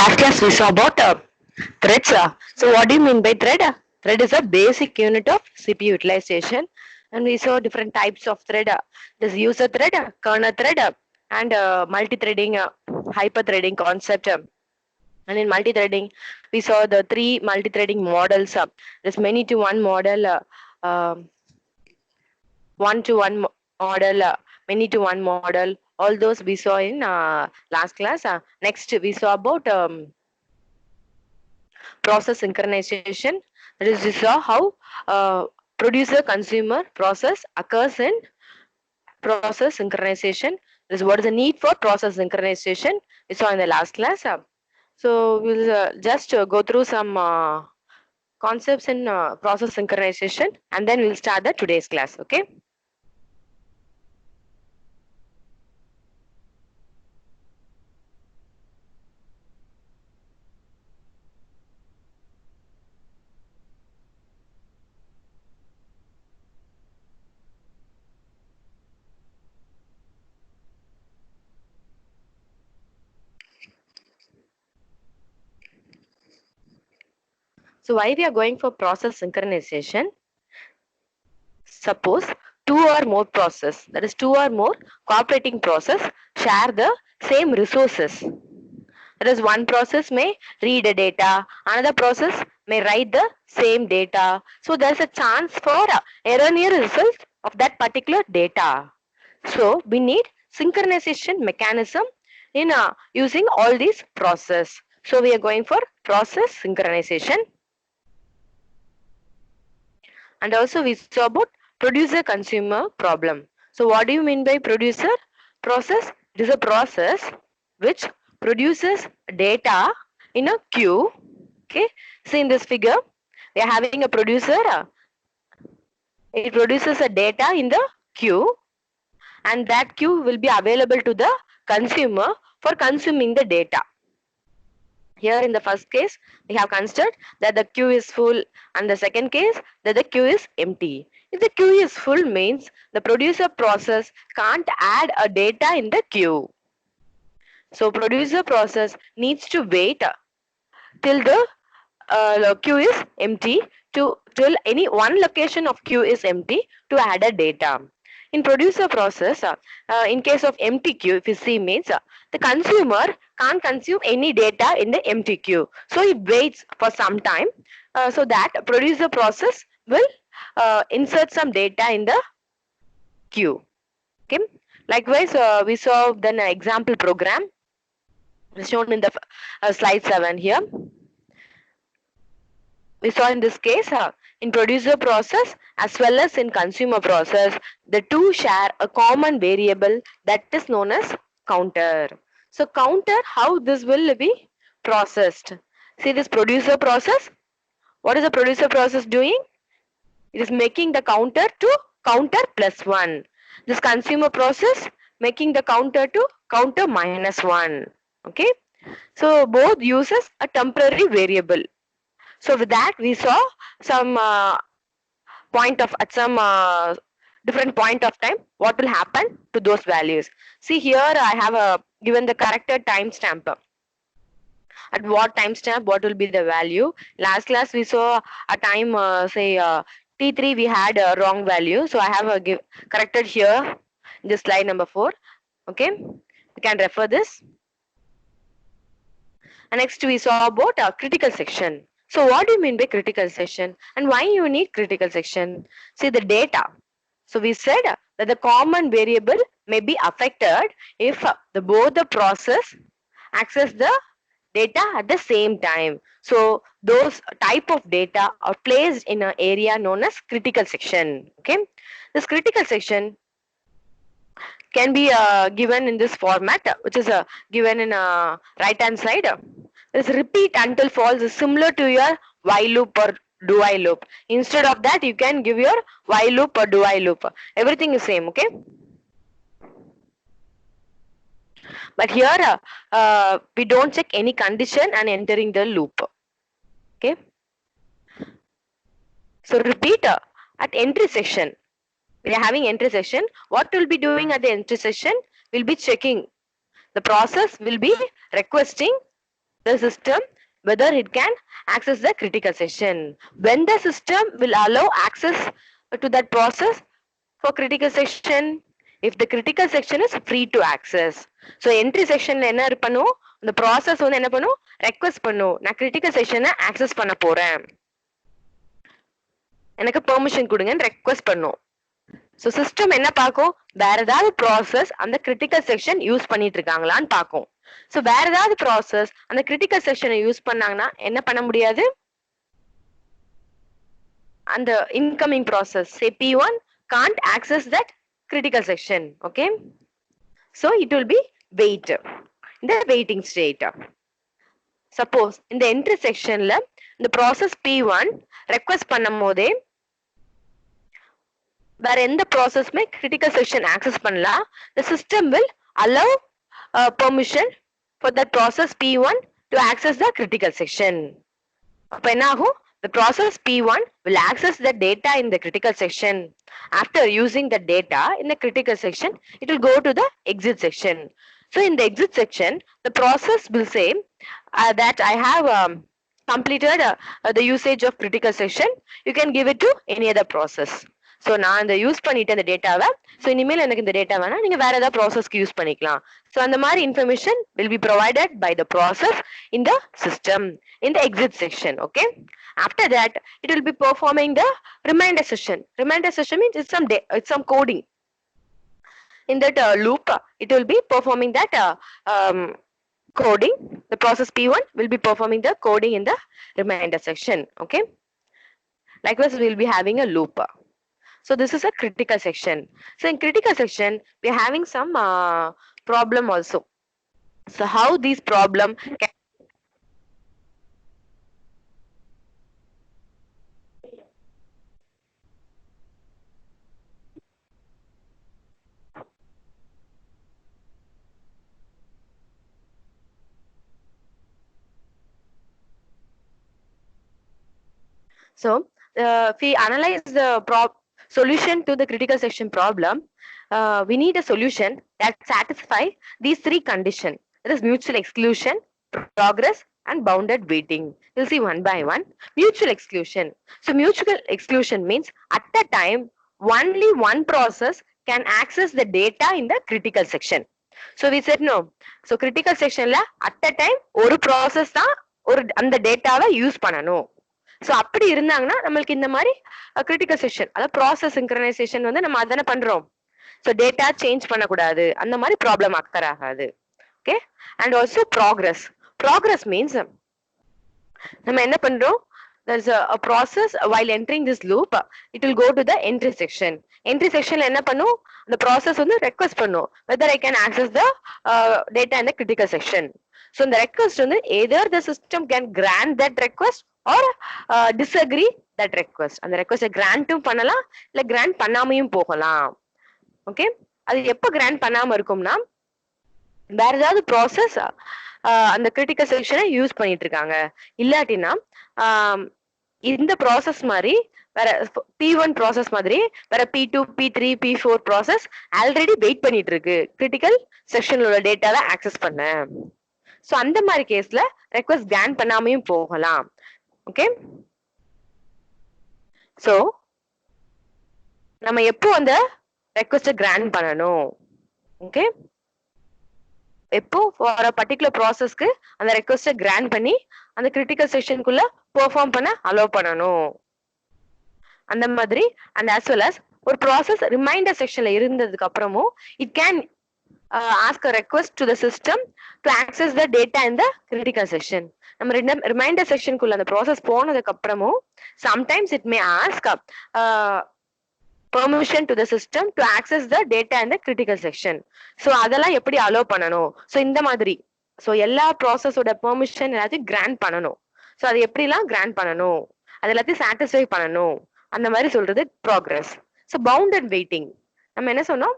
last class we saw about threads. So what do you mean by thread? Thread is a basic unit of CPU utilization, and we saw different types of thread. There's user thread, kernel thread, and multi-threading, hyper-threading concept. And in multi-threading, we saw the three multi-threading models. There's many to one model, one to one model, many to one model. All those we saw in last class. Next, we saw about process synchronization. That is, we saw how producer consumer process occurs in process synchronization. This is what is the need for process synchronization we saw in the last class. So we'll just go through some concepts in process synchronization, and then we'll start the today's class. Okay. So why we are going for process synchronization? Suppose two or more process, that is two or more cooperating process, share the same resources. That is, one process may read a data, another process may write the same data. So there's a chance for erroneous result of that particular data. So we need synchronization mechanism in using all these process. So we are going for process synchronization. And also we saw about producer consumer problem. So what do you mean by producer process? It is a process which produces data in a queue. Okay, see in this figure we are having a producer. It produces a data in the queue, and that queue will be available to the consumer for consuming the data. Here in the first case, we have considered that the queue is full, and the second case that the queue is empty. If the queue is full means the producer process can't add a data in the queue. So producer process needs to wait till the queue is empty till any one location of queue is empty to add a data. In producer process, in case of empty queue, if you see means the consumer can't consume any data in the empty queue. So it waits for some time so that producer process will insert some data in the queue. Okay. Likewise, we saw then an example program shown in the slide 7 here. We saw in this case, in producer process as well as in consumer process, the two share a common variable that is known as counter. So counter, how this will be processed? See this producer process. What is the producer process doing? It is making the counter to counter +1. This consumer process making the counter to counter -1. Okay. So both uses a temporary variable. So with that, we saw some point of at some different point of time what will happen to those values. See here, I have given the corrected timestamp. At what timestamp, what will be the value? Last class we saw a time say T3 we had a wrong value, so I have corrected here in this slide number 4. Okay, you can refer this. And next we saw about a critical section. So what do you mean by critical section and why you need critical section? See the data. So we said that the common variable may be affected if both the process access the data at the same time. So those type of data are placed in an area known as critical section. Okay, this critical section can be given in this format, which is given in right hand side. This repeat until false is similar to your while loop or do while loop. Instead of that, you can give your while loop or do while loop. Everything is same. Okay. But here we don't check any condition and entering the loop. Okay. So repeat at entry section. We are having entry section. What we'll be doing at the entry section? We'll be checking. The process will be requesting the system whether it can access the critical section. When the system will allow access to that process for critical section, if the critical section is free to access. So entry section என்ன பண்ணும், the process வந்து என்ன பண்ணும், request பண்ணும், நான் critical section access பண்ண போறேன், எனக்கு பெர்மிஷன் கொடுங்கன்னு request பண்ணும். ஸோ சிஸ்டம் என்ன பார்க்கும், வேற ஏதாவது ப்ராசஸ் அந்த கிரிட்டிக்கல் செக்ஷன் யூஸ் பண்ணிட்டு இருக்காங்களான்னு பார்க்கும். ஸோ வேற ஏதாவது ப்ராசஸ் அந்த கிரிட்டிக்கல் செக்ஷனை யூஸ் பண்ணாங்கன்னா என்ன பண்ண முடியாது, அந்த incoming process say P1 can't access that critical section. Okay, so it will be wait in the waiting state. Suppose in the entry sectionல இந்த process P1 request பண்ணும் போதே வேற எந்த ப்ராசஸ்மே critical section access பண்ணலாம், the system will allow permission for that process P1 to access the critical section. அப்ப என்ன ஆகும், the process P1 will access the data in the critical section. After using the data in the critical section, it will go to the exit section. So in the exit section, the process will say that I have completed the usage of critical section. You can give it to any other process. So நான் இந்த use பண்ணிட்டேன் இந்த டேட்டாவை, so இனிமேல் எனக்கு இந்த data வேணா நீங்க வேற ஏதாவது ப்ராசஸ்க்கு யூஸ் பண்ணிக்கலாம். ஸோ அந்த மாதிரி information will be provided by the process in the system in the exit section. Okay, after that it will be performing the reminder session. Reminder session means it's some coding. In that loop it will be performing that coding. The process P1 will be performing the coding in the reminder section. Okay, likewise we will be having a loop. So this is a critical section. So in critical section we are having some problem also. So how these problem can so if we analyze the solution to the critical section problem, we need a solution that satisfy these three conditions. That is mutual exclusion, progress, and bounded waiting. We'll see one by one. Mutual exclusion. So mutual exclusion means at a time only one process can access the data in the critical section. So we said no. So critical section la at a time ஒரு process தான் ஒரு அந்த டேட்டாவை use பண்ணணும். So அப்படி இருந்தாங்கன்னா நம்மளுக்கு இந்த மாதிரி கிரிட்டிக்கல் செக்ஷன், அதாவது ப்ராசஸ் சிங்க்ரனைசேஷன் வந்து நம்ம அதானே பண்றோம். ஸோ டேட்டா சேஞ்ச் பண்ணக்கூடாது, அந்த மாதிரி ப்ராப்ளம் அக்கர் ஆகாது. Okay, and also progress. Progress means நம்ம என்ன பண்றோம், there's a process while entering this loop, it will go to the entry section. Entry section என்ன பண்ணும், the process வந்து request பண்ணும் whether I can access the data in the critical section. So இந்த request வந்து either the system can grant that request or disagree that request. அந்த request கிராண்டும் பண்ணலாம் இல்ல grand பண்ணாமையும் போகலாம். ஓகே, அது எப்ப கிராண்ட் பண்ணாம இருக்கும்னா வேற ஏதாவது ப்ராசஸ் அந்த கிரிட்டிக்கல் செக்ஷனை யூஸ் பண்ணிட்டு இருக்காங்க, இல்லாட்டினா இந்த ப்ராசஸ் மாதிரி வேற P1 ப்ராசஸ் மாதிரி வேற P2, P3, P4 process already wait பண்ணிட்டு இருக்கு கிரிட்டிக்கல் செக்ஷனோட டேட்டாவை ஆக்சஸ் பண்ண. ஸோ அந்த மாதிரி கேஸ்ல ரெக்வஸ்ட் கிராண்ட் பண்ணாமையும் போகலாம். ஓகே, ஸோ நம்ம எப்போ அந்த ரெக்வஸ்ட கிராண்ட் பண்ணணும், ஓகே, எப்போ ஃபார் பர்டிகுலர் ப்ராசஸ்க்கு அந்த ரெக்வஸ்ட கிராண்ட் பண்ணி அந்த கிரிட்டிக்கல் செக்ஷனுக்குள்ள பெர்ஃபார்ம் பண்ண அலோவ் பண்ணணும் அந்த மாதிரி. அண்ட் ஆஸ் வெல் அஸ் ஒரு ப்ராசஸ் ரிமைண்டர் செக்ஷன்ல இருந்ததுக்கு அப்புறமும் it can ask a request to the system to access the data in the critical section. நம்ம ரிமைண்டர் செக்ஷனுக்குள்ள அந்த ப்ராசஸ் போனதுக்கு அப்புறமும் sometimes it may ask permission to the system to access the data in the critical section. So அதெல்லாம் எப்படி allow பண்ணணும், so இந்த மாதிரி. So எல்லா ப்ராசஸோட பெர்மிஷன் எல்லாத்தையும் கிராண்ட் பண்ணணும். ஸோ அது எப்படிலாம் கிராண்ட் பண்ணணும், அது எல்லாத்தையும் சாட்டிஸ்ஃபை பண்ணணும், அந்த மாதிரி சொல்றது ப்ராக்ரஸ். ஸோ பவுண்டட் வெயிட்டிங், நம்ம என்ன சொன்னோம்,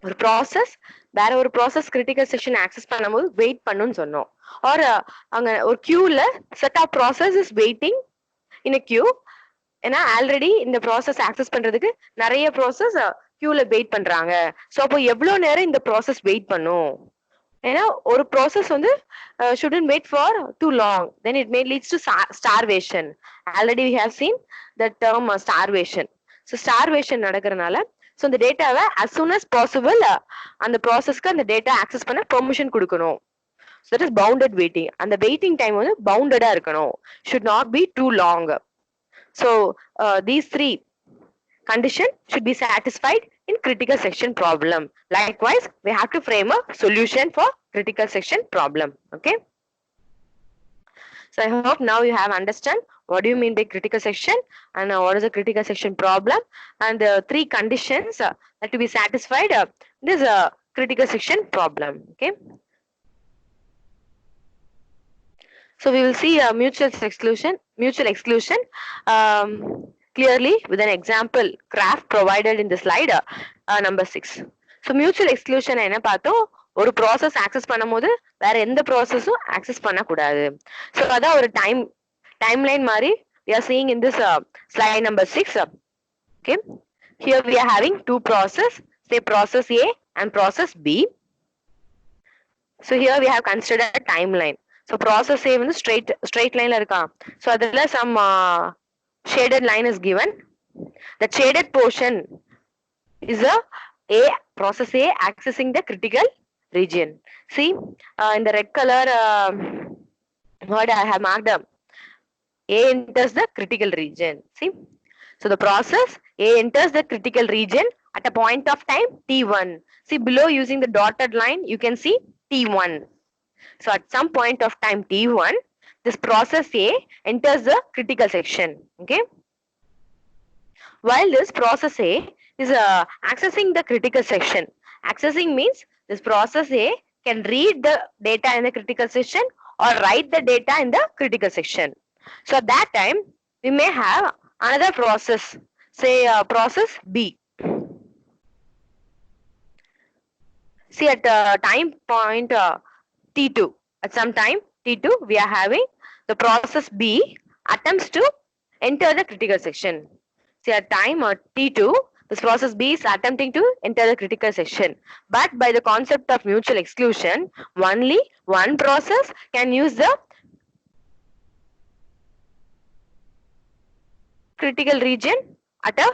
ஒரு ப்ராசஸ் வேற ஒரு ப்ராசஸ் கிரிட்டிக்கல் செக்ஷன் ஆக்சஸ் பண்ணும்போது வெயிட் பண்ணுன்னு சொன்னோம். ஆர் அங்க ஒரு கியூல set of process is waiting in a queue. ஏன்னா ஆல்ரெடி இந்த ப்ராசஸ் ஆக்சஸ் பண்றதுக்கு நிறைய ப்ராசஸ் கியூல வெயிட் பண்றாங்க. ஸோ அப்போ எவ்வளவு நேரம் இந்த ப்ராசஸ் வெயிட் பண்ணும், ஒரு process shouldn't wait for too long, then it may leads to starvation. Already we have seen the term starvation. So starvation நடக்கறனால so இந்த டேட்டாவை as soon as possible அந்த ப்ராசஸ்க்கு அந்த டேட்டா ஆக்சஸ் பண்ண பெர்மிஷன் கொடுக்கணும். So that is bounded waiting. And the waiting time bounded should not be too long. So these three conditions should be satisfied in critical section problem. Likewise, we have to frame a solution for critical section problem. Okay. So I hope now you have understand what do you mean by critical section and what is a critical section problem and the three conditions that to be satisfied this critical section problem. Okay. So we will see mutual exclusion clearly with an example graph provided in the slide number 6. So mutual exclusion என்ன பார்த்தோம், ஒரு process access பண்ணும்போது வேற எந்த ப்ராசஸும் access பண்ணக்கூடாது. So அதான் ஒரு timeline மாதிரி we are seeing in this slide number 6. Okay, here we are having two process, say process A and process B. So here we have considered a timeline. So process A வந்து straight line இருக்கா. So அதுல some shaded line is given. The shaded portion is process A accessing the critical region. See in the red color word I have marked up. A enters the critical region. See, so the process A enters the critical region at a point of time T1. See below using the dotted line you can see T1. So at some point of time T1, this process A enters the critical section. Okay. While this process A is accessing the critical section, accessing means this process A can read the data in the critical section or write the data in the critical section. So at that time, we may have another process, say process B. See at time point T2, at some time T2, we are having the process B attempts to enter the critical section. See at time T2, this process B is attempting to enter the critical section. But by the concept of mutual exclusion, only one process can use the critical region at a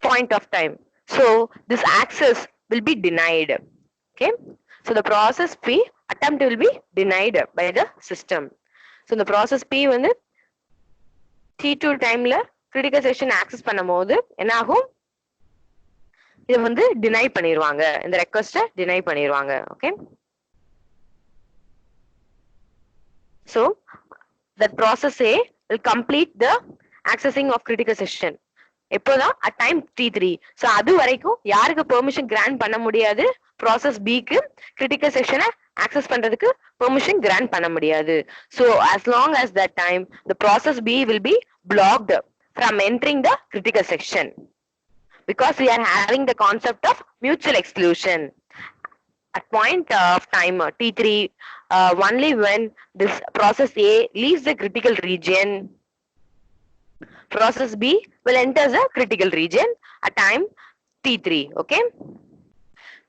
point of time. So this access will be denied. Okay. So the process P attempt will be denied by the system. So the process P வந்து T2 timeல critical section access பண்ணும்போது என்ன ஆகும், இது வந்து deny பண்ணிடுவாங்க, இந்த request deny பண்ணிடுவாங்க. Okay. So that process A will complete the accessing of critical section. எப்போதான் at time T3. So அது வரைக்கும் யாருக்கு permission grant பண்ண முடியாது, process B க்கு critical section access பண்றதுக்கு permission grant பண்ண முடியாது. So as long as that time the process B will be blocked from entering the critical section, because we are having the concept of mutual exclusion. At point of time T3, only when this process A leaves the critical region, process B will enter the critical region at time T3. Okay.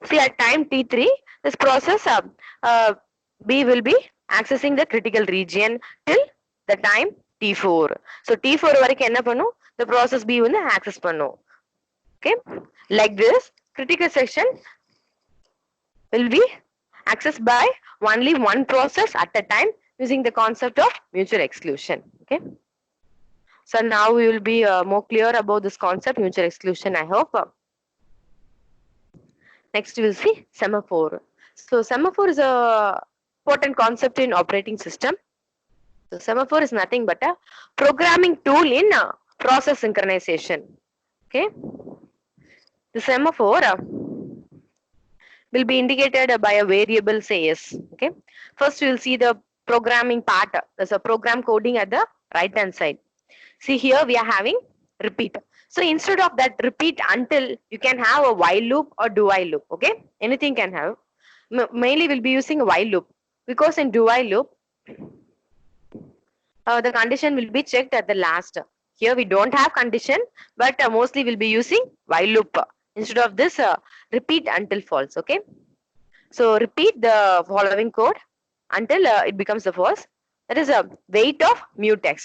See at time T3, this process B will be accessing the critical region till the time T4. So T4 வரைக்கும் என்ன பண்ணும், the process B வந்து access பண்ணும். Okay. Like this, critical section will be accessed by only one process at a time using the concept of mutual exclusion. Okay. So now we will be more clear about this concept, mutual exclusion, I hope. Next we will see semaphore. So semaphore is a important concept in operating system. So semaphore is nothing but a programming tool in process synchronization. Okay. The semaphore will be indicated by a variable, say S. Okay. First we will see the programming part. There's a program coding at the right hand side. See here we are having repeat. So instead of that repeat until, you can have a while loop or do while loop. Okay, anything can have. Mainly we'll be using a while loop, because in do while loop the condition will be checked at the last. Here we don't have condition, but mostly we'll be using while loop instead of this repeat until false. Okay. So repeat the following code until it becomes the false. That is a weight of mutex.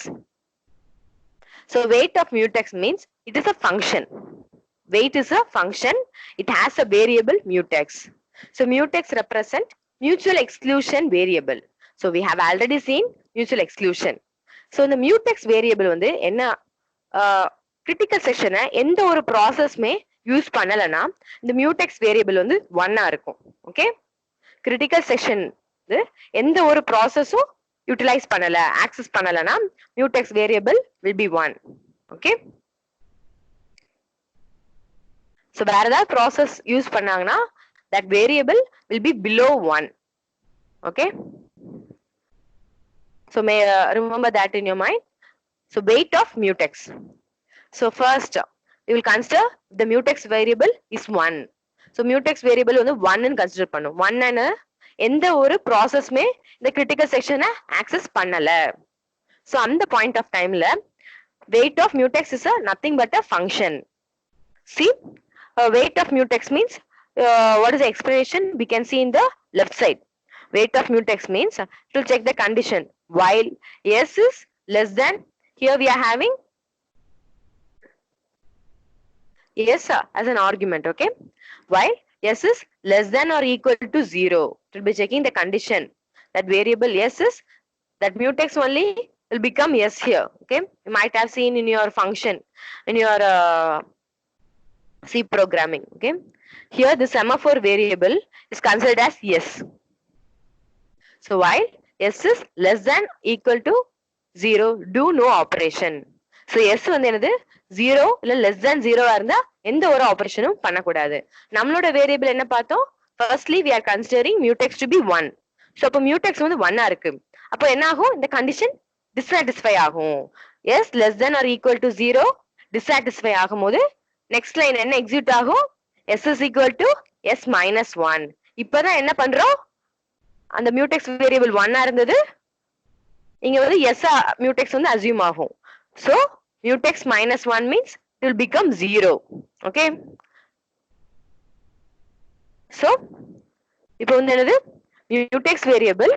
So weight of mutex means it is a function. Weight is a function. It has a variable mutex. So mutex represent mutual exclusion variable. So we have already seen mutual exclusion. So இந்த mutex variable வந்து என்ன critical section எந்த ஒரு ப்ராசஸ்மே use பண்ணலனா இந்த mutex variable வந்து 1 இருக்கும். Okay, critical section எந்த ஒரு ப்ராசஸும் யூட்டிலைஸ் பண்ணல ஆக்சஸ் பண்ணலனா mutex variable will be 1. Okay, so வேற ஏதாவது ப்ராசஸ் யூஸ் பண்ணாங்கன்னா that variable will be below 1. okay, so may remember that in your mind. So weight of mutex. So first we will consider the mutex variable is 1. So mutex variable வந்து 1 ன்னு consider பண்ணும். 1 ன்னு எந்த ஒரு ப்ராசஸ்மே இந்த critical section access பண்ணல. So அந்த point of timeல weight of mutex is nothing but a function. See, weight of mutex means what is the explanation we can see in the left side. Weight of mutex means to check the condition while s is less than, here we are having s as an argument. Okay, while s is less than or equal to 0, it will be checking the condition that variable s is, that mutex only will become s here. Okay, you might have seen in your function in your C programming. Okay, here the semaphore variable is considered as s. So while s is less than equal to 0, do no operation. So s வந்து என்னது 0 இல்ல less than 0 இருந்தா எந்த ஒரு ஆபரேஷனும் பண்ணக்கூடாது. நம்மளோட variable என்ன பார்த்தோம்? Firstly we are considering mutex to be 1. So அப்ப mutex வந்து 1 இருக்கு. அப்ப என்ன ஆகும்? இந்த கண்டிஷன் dissatisfy ஆகும். s less than or equal to 0 dissatisfy ஆகும்போது நெக்ஸ்ட் லைன் என்ன எக்ஸிக்யூட் ஆகும்? s is equal to s minus 1. இப்பதான் என்ன பண்றோம்? அந்த mutex variable 1 இருந்தது, இங்க வந்து s mutex வந்து assume ஆகும். So mutex minus 1 means it will become 0. okay, so இப்போ வந்து என்னது mutex variable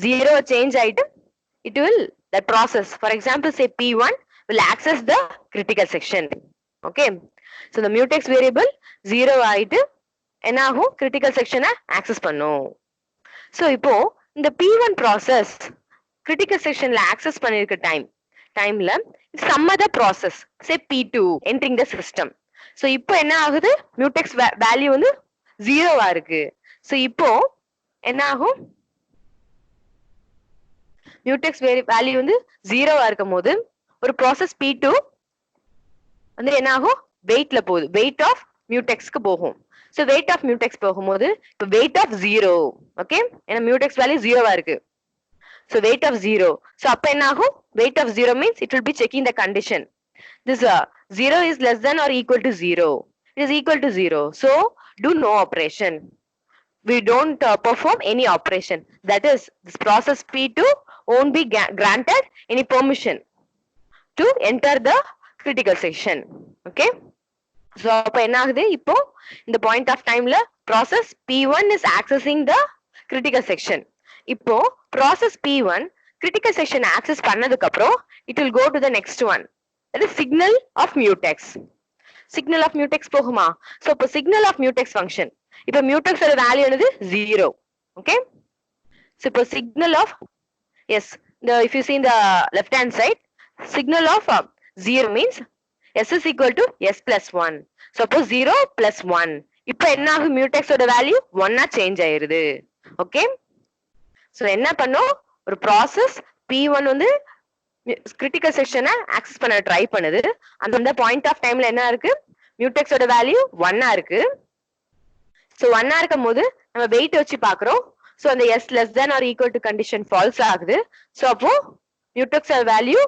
0 change ஆயிட்டு it will, that process, for example say p1 will access the critical section. okay, so the mutex variable 0 ஆயிட்டு என்ன ஆகும்? critical section access பண்ணும். so இப்போ இந்த p1 process critical sectionல access பண்ணிருக்க timeல some other process say p2 entering the system. so இப்போ என்ன ஆகுது? mutex value வந்து 0 இருக்கு. so இப்போ என்ன ஆகும்? mutex value வந்து 0 இருக்கும்போது ஒரு process p2 வந்து என்ன ஆகும்? வெயிட்ல போகுது, weight of mutex க்கு போகும். so weight of mutex போகும்போது இப்போ weight of 0. okay, ஏன்னா mutex value 0 இருக்கு. so weight of 0. so அப்ப என்ன ஆகும்? weight of 0 means it will be checking the condition. This 0 is less than or equal to 0. It is equal to 0. So do no operation. We don't perform any operation. That is, this process P2 won't be granted any permission to enter the critical section. okay, so அப்ப என்ன ஆகுது? இப்போ இந்த point of timeல process P1 is accessing the critical section. இப்போ process P1 critical section access பண்ணதுக்கு அப்புறம் it will go to the next one, that is signal of mutex. signal of mutex போகுமா? so இப்போ signal of mutex function, இப்போ mutex ஓட value என்னது? 0. okay, so இப்போ signal of, yes, if you see in the left hand side, signal of 0 means s is equal to s plus 1. so அப்போ 0 plus 1, இப்போ என்ன ஆகும்? mutex ஓட value 1 change ஆயிருது. okay, so என்ன பண்ணும்? ஒரு ப்ராசஸ் p1 வந்து critical section access பண்ண ட்ரை பண்ணுது. அந்த பாயிண்ட் ஆஃப் டைம்ல என்ன இருக்கு? mutex ஓட வேல்யூ 1 இருக்கு. so 1 இருக்கும்போது நம்ம வெயிட் வச்சு பார்க்கறோம். so அந்த s less than or equal to condition false ஆகுது. so அப்போ mutex ஓட வேல்யூ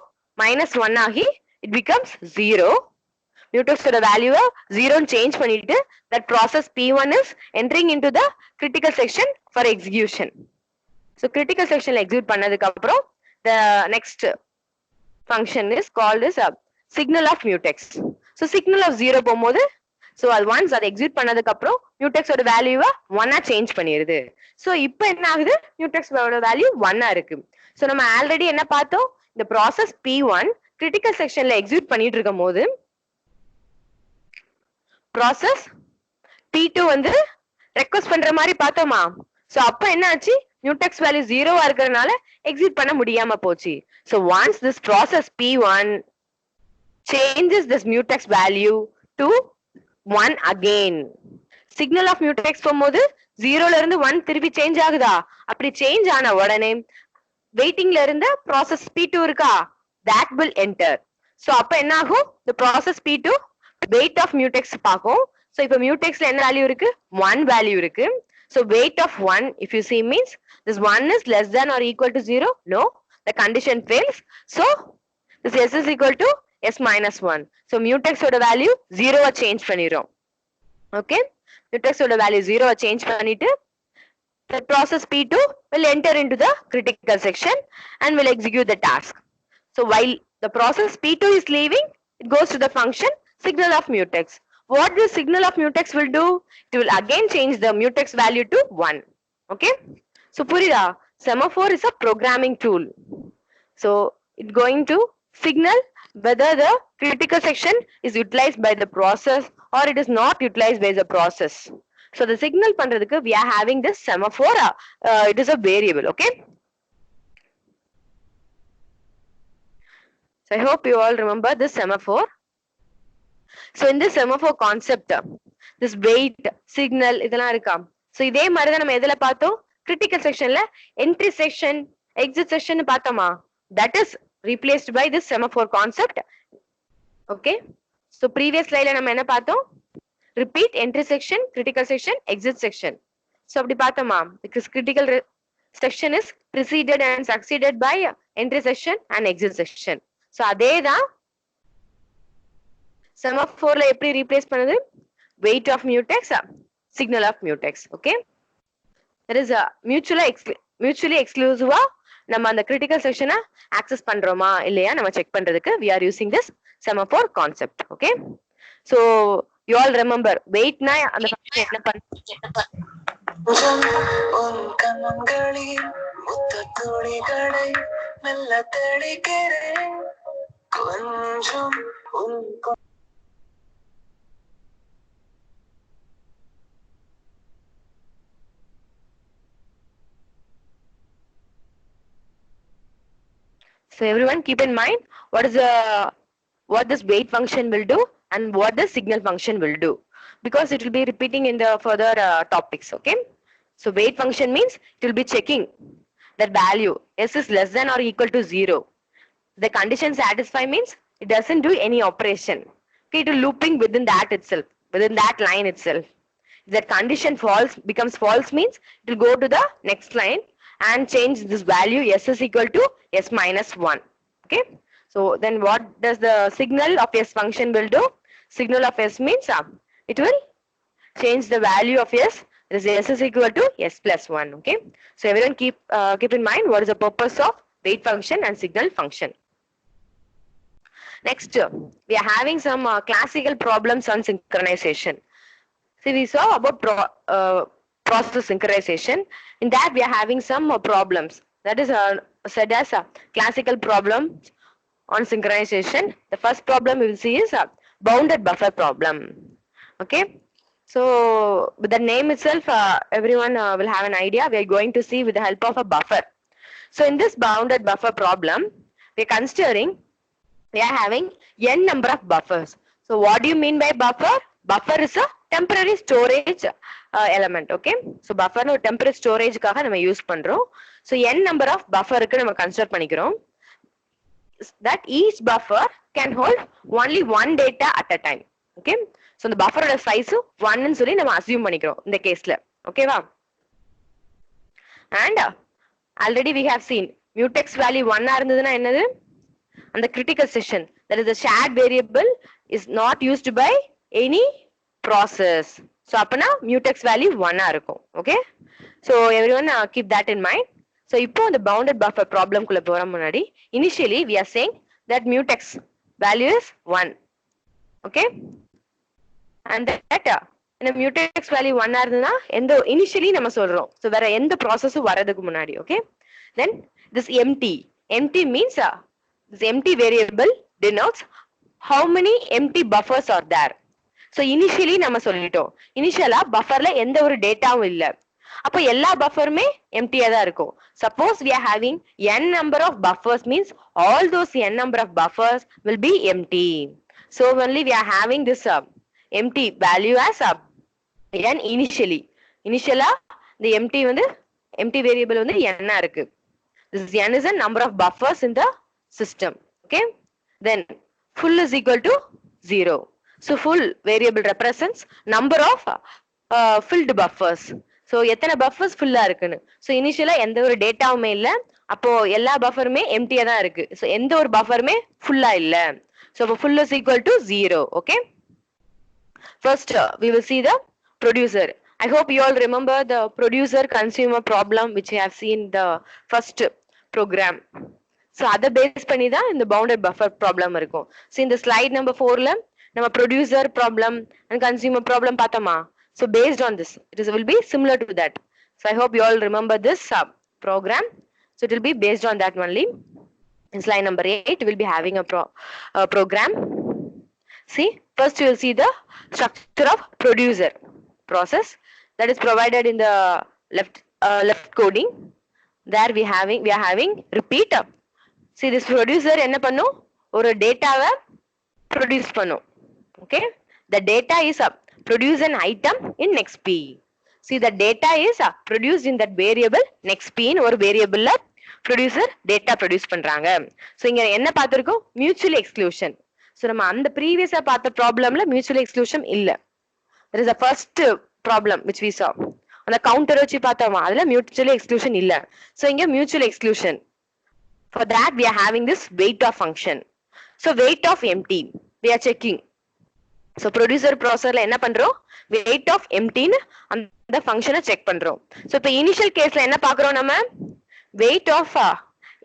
-1 ஆகி it becomes 0. mutex ஓட வேல்யூவை 0 ன்னு சேஞ்ச் பண்ணிட்டு that process p1 is entering into the critical section for execution. so critical section execute பண்ணதுக்கு அப்புறம் the next function is called as a signal of mutex. so signal of 0 போகும்போது so அது once அதை execute பண்ணதுக்கு அப்புறம் மியூடெக்ஸோட வேல்யூவை 1-ஆ change பண்ணிடுது. So இப்போ என்ன ஆகுது, மியூடெக்ஸோட வேல்யூ 1-ஆ இருக்கு. ஸோ நம்ம ஆல்ரெடி என்ன பார்த்தோம், இந்த ப்ராசஸ் P1 கிரிட்டிக்கல் செக்ஷன்ல எக்ஸிக்யூட் பண்ணிட்டு இருக்கும் போது ப்ராசஸ் P2 வந்து ரெக்வெஸ்ட் பண்ற மாதிரி பார்த்தோமா. சோ அப்ப என்ன ஆச்சு, மியூடெக்ஸ் வேல்யூ 0-ஆ இருக்கறனால எக்ஸிக்யூட் பண்ண முடியாம போச்சு. So once this process P1 changes this mutex value to 1 again, signal of mutex போகும்போது 0ல இருந்து 1 திருப்பி சேஞ்ச் ஆகுதா, அப்படி சேஞ்ச் ஆன உடனே வெயிட்டிங்ல இருந்த ப்ராசஸ் P2 இருக்கா, that will enter. So அப்ப என்ன ஆகும், the process P2 weight of mutex பார்க்கும். So இப்ப mutexல என்ன வேல்யூ இருக்கு, 1 வேல்யூ இருக்கு. So weight of 1 if you see means this 1 is less than or equal to 0. No, the condition fails. So this s is equal to s minus 1. So mutex oda value 0-ஆ change பண்ணிரும். Okay, mutex oda value 0-ஆ change பண்ணிட்டு the process P2 will enter into the critical section and will execute the task. So while the process P2 is leaving, it goes to the function signal of mutex. What the signal of mutex will do, it will again change the mutex value to 1. Okay, so purida, semaphore is a programming tool. So it's going to signal whether the critical section is utilized by the process or it is not utilized by the process. So the signal பண்றதுக்கு we are having this semaphore. It is a variable. Okay, so I hope you all remember this semaphore. So in this semaphore concept, this weight, signal இதெல்லாம் இருக்கா. So இதே மாதிரி தான் நம்ம எதுல பார்த்தோம், critical sectionல entry section, exit section பார்த்தோமா, that is replaced by this semaphore concept. Okay, so previous slide நம்ம என்ன பார்த்தோம், repeat entry section, critical section, exit section. So அப்படி பார்த்தோமா, because critical section is preceded and succeeded by entry section and exit section. So அதே தான் semaphore la எப்படி replace பண்ணுது, weight of mutex, signal of mutex. Okay, that is a mutually exclusive. நம்ம அந்த critical section access பண்றோமா இல்லையா நம்ம check பண்றதுக்கு we are using this semaphore concept. Okay, so you all remember weight na அந்த function என்ன பண்ணுது, உன் கண்களில் முத்தத்துளிகளை மெல்ல தெளிக்கிறேன் கொஞ்சம் உன். So everyone keep in mind what this weight function will do and what the signal function will do, because it will be repeating in the further topics. Okay, so weight function means it will be checking that value s is less than or equal to 0. The condition satisfy means it doesn't do any operation. Okay, it will looping within that itself, within that line itself. If that condition becomes false means it will go to the next line and change this value s is equal to s minus 1. Okay, so then what does the signal of s function will do, signal of s means it will change the value of s, this s is equal to s plus 1. Okay, so everyone keep in mind what is the purpose of weight function and signal function. Next, we are having some classical problems on synchronization. See, we saw about process synchronization. In that, we are having some problems. That is said as a classical problem on synchronization. The first problem we will see is a bounded buffer problem. Okay, so with the name itself, everyone will have an idea. We are going to see with the help of a buffer. So in this bounded buffer problem, we are considering we are having n number of buffers. So what do you mean by buffer? Buffer is a temporary storage element. Okay, so buffer no temporary storage காக நம்ம use பண்றோம். So n number of buffer க்கு நம்ம consider பண்ணிக்கிறோம், that each buffer can hold only one data at a time. Okay, so the buffer ஓட size 1 ன்னு சொல்லி நம்ம அஸ்யூம் பண்ணிக்கிறோம் இந்த கேஸ்ல. ஓகேவா, and already we have seen mutex value 1 இருந்ததுன்னா என்னது, and the critical section, that is the shared variable, is not used by any process. So apna mutex value 1 இருக்கும். Okay, so everyone keep that in mind. So இப்போ the bounded buffer problem குள்ள போற முன்னாடி initially we are saying that mutex value is 1. Okay, and that இந்த mutex value 1 இருந்ததுன்னா எந்த initially நம்ம சொல்றோம். So வேற எந்த ப்ராசஸும் வரதுக்கு முன்னாடி. Okay, then this empty means this empty variable denotes how many empty buffers are there. So initially நம்ம சொல்லிட்டோம், இனிஷியலா பஃபர்ல எந்த ஒரு டேட்டாவும் இல்ல, அப்போ எல்லா பஃபருமே எம்டியா தான் இருக்கும். Suppose we are having n number of buffers means all those n number of buffers will be empty. So only we are having this empty value as n initially. Initially the empty variable வந்து n ஆ இருக்கு. This n is a number of buffers in the system. Okay, then full is equal to 0. So full variable represents number of filled buffers. So எத்தனை buffers full ஆ இருக்குன்னு. So initially எந்த ஒரு டேட்டாவுமே இல்ல, அப்போ எல்லா பஃபருமே எம்டியா தான் இருக்கு. So எந்த ஒரு பஃபருமே ஃபுல்லா இல்ல. So full is equal to 0. Okay, first we will see the producer. I hope you all remember the producer consumer problem which I have seen the first program. So அதை பேஸ் பண்ணி தான் இந்த bounded buffer problem இருக்கும். So இந்த slide number 4ல நம்ம producer problem and consumer problem பார்த்தோமா? So based on this, it will be similar to that. So I hope you all remember this program. So it will be based on that only. In slide number 8, we will be having a program. See, first you will see the structure of producer process that is provided in the left coding. There we are having repeat. See, this producer என்ன பண்ணும், ஒரு டேட்டாவை produce பண்ணும். Okay, the data is produce an item in next p. See, the data is produced in that variable next p in ஒரு variable producer data produce பண்றாங்க. So இங்க என்ன பார்த்திருக்கோம், mutual exclusion. So நம்ம அந்த previous பார்த்த problemல mutual exclusion இல்ல. That is the first problem which we saw. அந்த counter வச்சு பார்த்தோமா, அதுல mutual exclusion இல்ல. So இங்க mutual exclusion. For that we are having this weight of function. So weight of empty we are checking. So producer processல என்ன பண்றோம், weight of empty னு அந்த ஃபங்க்ஷனை செக் பண்றோம். So இப்போ initial caseல என்ன பார்க்கறோம், நம்ம weight of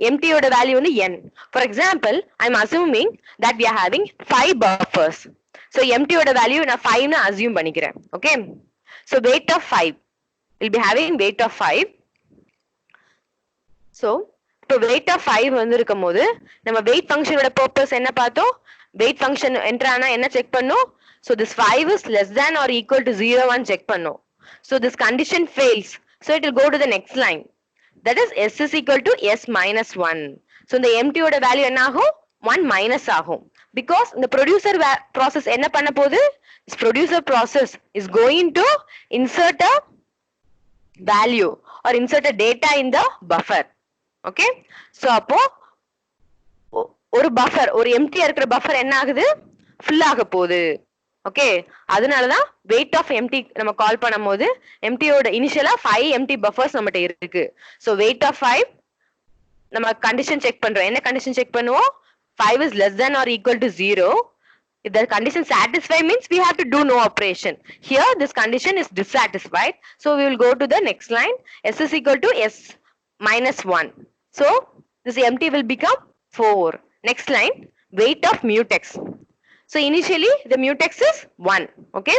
empty ஓட வேல்யூ வந்து n. For example, I am assuming that we are having 5 buffers. So empty ஓட வேல்யூ நான் 5 னு assume பண்ணிக்கிறேன். Okay, so weight of 5 will be having weight of 5. So இப்போ weight of 5 வந்து இருக்கும்போது நம்ம weight function ஓட purpose என்ன பார்த்தோம், weight function enter ஆனா என்ன செக் பண்ணோம். So this 5 is less than or equal to 0 and check பண்ணோம். So this condition fails, so it will go to the next line, that is s is equal to s minus 1. So இந்த empty ஓட value என்ன ஆகும், 1 minus ஆகும். Because the producer process என்ன பண்ண போகுது, this producer process is going to insert a value or insert a data in the buffer. Okay, so அப்போ ஒரு பஃபர், ஒரு எம்டியா இருக்கிற பஃபர் என்ன ஆகுது, ஃபுல் ஆக போகுது. ஓகே, அதனாலதான் weight of empty நம்ம கால் பண்ணும்போது எம்டியோட இனிஷியலா 5 empty buffers நம்மகிட்ட இருக்கு. So weight of 5 நம்ம கண்டிஷன் செக் பண்றோம். என்ன கண்டிஷன் செக் பண்ணுவோம், 5 is less than or equal to 0. If the condition satisfied means we have to do no operation. Here this condition is dissatisfied, so we will go to the next line, s is equal to s minus 1. So this empty will become 4. Next line, weight of mutex. So initially the mutex is 1. Okay,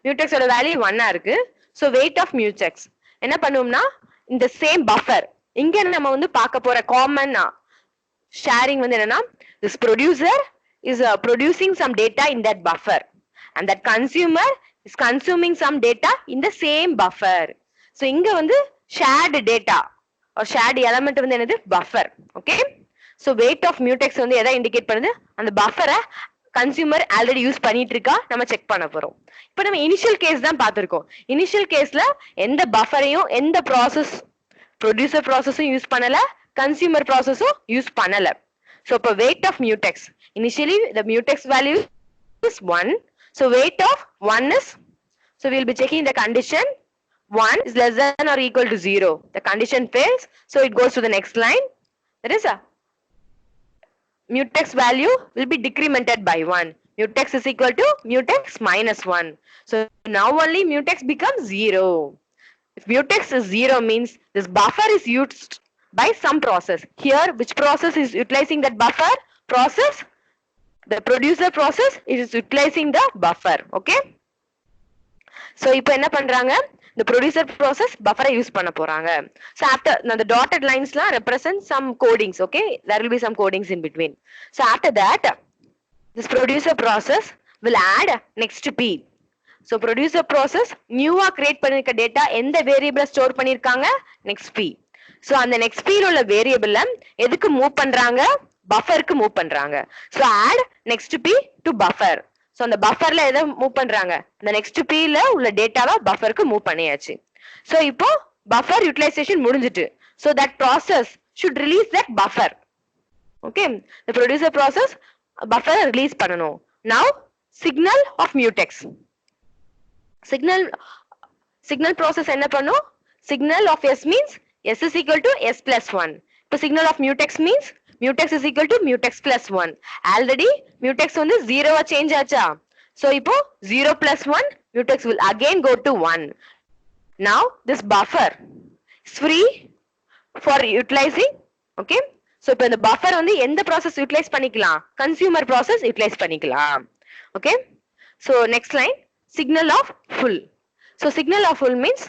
mutex ஓட value 1 ஆ இருக்கு. So weight of mutex என்ன பண்ணுவோம்னா, இந்த same buffer இங்க நம்ம வந்து பார்க்க போற காமன் ஷேரிங் வந்து என்னன்னா, this producer is producing some data in that buffer and that consumer is consuming some data in the same buffer. So இங்க வந்து shared data or shared element வந்து என்னது, buffer. Okay, so weight of mutex வந்து எதை indicate பண்ணுது, அந்த பஃபரை consumer already use பண்ணிட்டு இருக்கா நம்ம செக் பண்ண போறோம். இப்போ நம்ம இனிஷியல் கேஸ் தான் பார்த்திருக்கோம். இனிஷியல் கேஸ்ல எந்த பஃபரையும் எந்த ப்ராசஸ், ப்ரொடியூசர் ப்ராசஸும் யூஸ் பண்ணல, கன்சியூமர் ப்ராசஸும் யூஸ் பண்ணல. So இப்போ weight of mutex, initially the mutex value is 1. So weight of 1 is, so we will be checking the condition 1 is less than or equal to 0. The condition fails, so it goes to the next line. That is mutex value will be decremented by 1. Mutex is equal to mutex minus 1. So now only mutex becomes 0. If mutex is 0 means this buffer is used by some process. Here which process is utilizing that buffer? Process The producer process is utilizing the buffer. Okay. So இப்போ என்ன பண்றாங்க, the producer process buffer use பண்ண போறாங்க. So after the dotted lines la represent some codings. Okay, there will be some codings in between. So after that, this producer process will add next p. So producer process நியூவா create பண்ணிருக்க data எந்த வேரியபிள store பண்ணிருக்காங்க, next p. So அந்த next p ல உள்ள வேரியபிள எதுக்கு move பண்றாங்க, பஃபருக்கு move பண்றாங்க. So add next p to buffer. So அந்த பஃபர்ல எதை மூவ் பண்றாங்க, அந்த next p ல உள்ள டேட்டாவை பஃபருக்கு மூவ் பண்ணியாச்சு. So இப்போ பஃபர் யூட்டிலைசேஷன் முடிஞ்சிட்டு. So that process should release that buffer. Okay, the producer process buffer release பண்ணனும். Now signal of mutex. Signal process என்ன பண்ணும், signal of s means s is equal to s plus 1. இப்போ signal of mutex means mutex is equal to mutex plus 1. Already mutex வந்து 0 change ஆச்சா. So இப்போ 0 plus 1 mutex will again go to 1. Now this buffer is free for utilizing. Okay, so இப்போ இந்த buffer வந்து எந்த process utilize பண்ணிக்கலாம், consumer process utilize பண்ணிக்கலாம். Okay, so next line, signal of full. So signal of full means,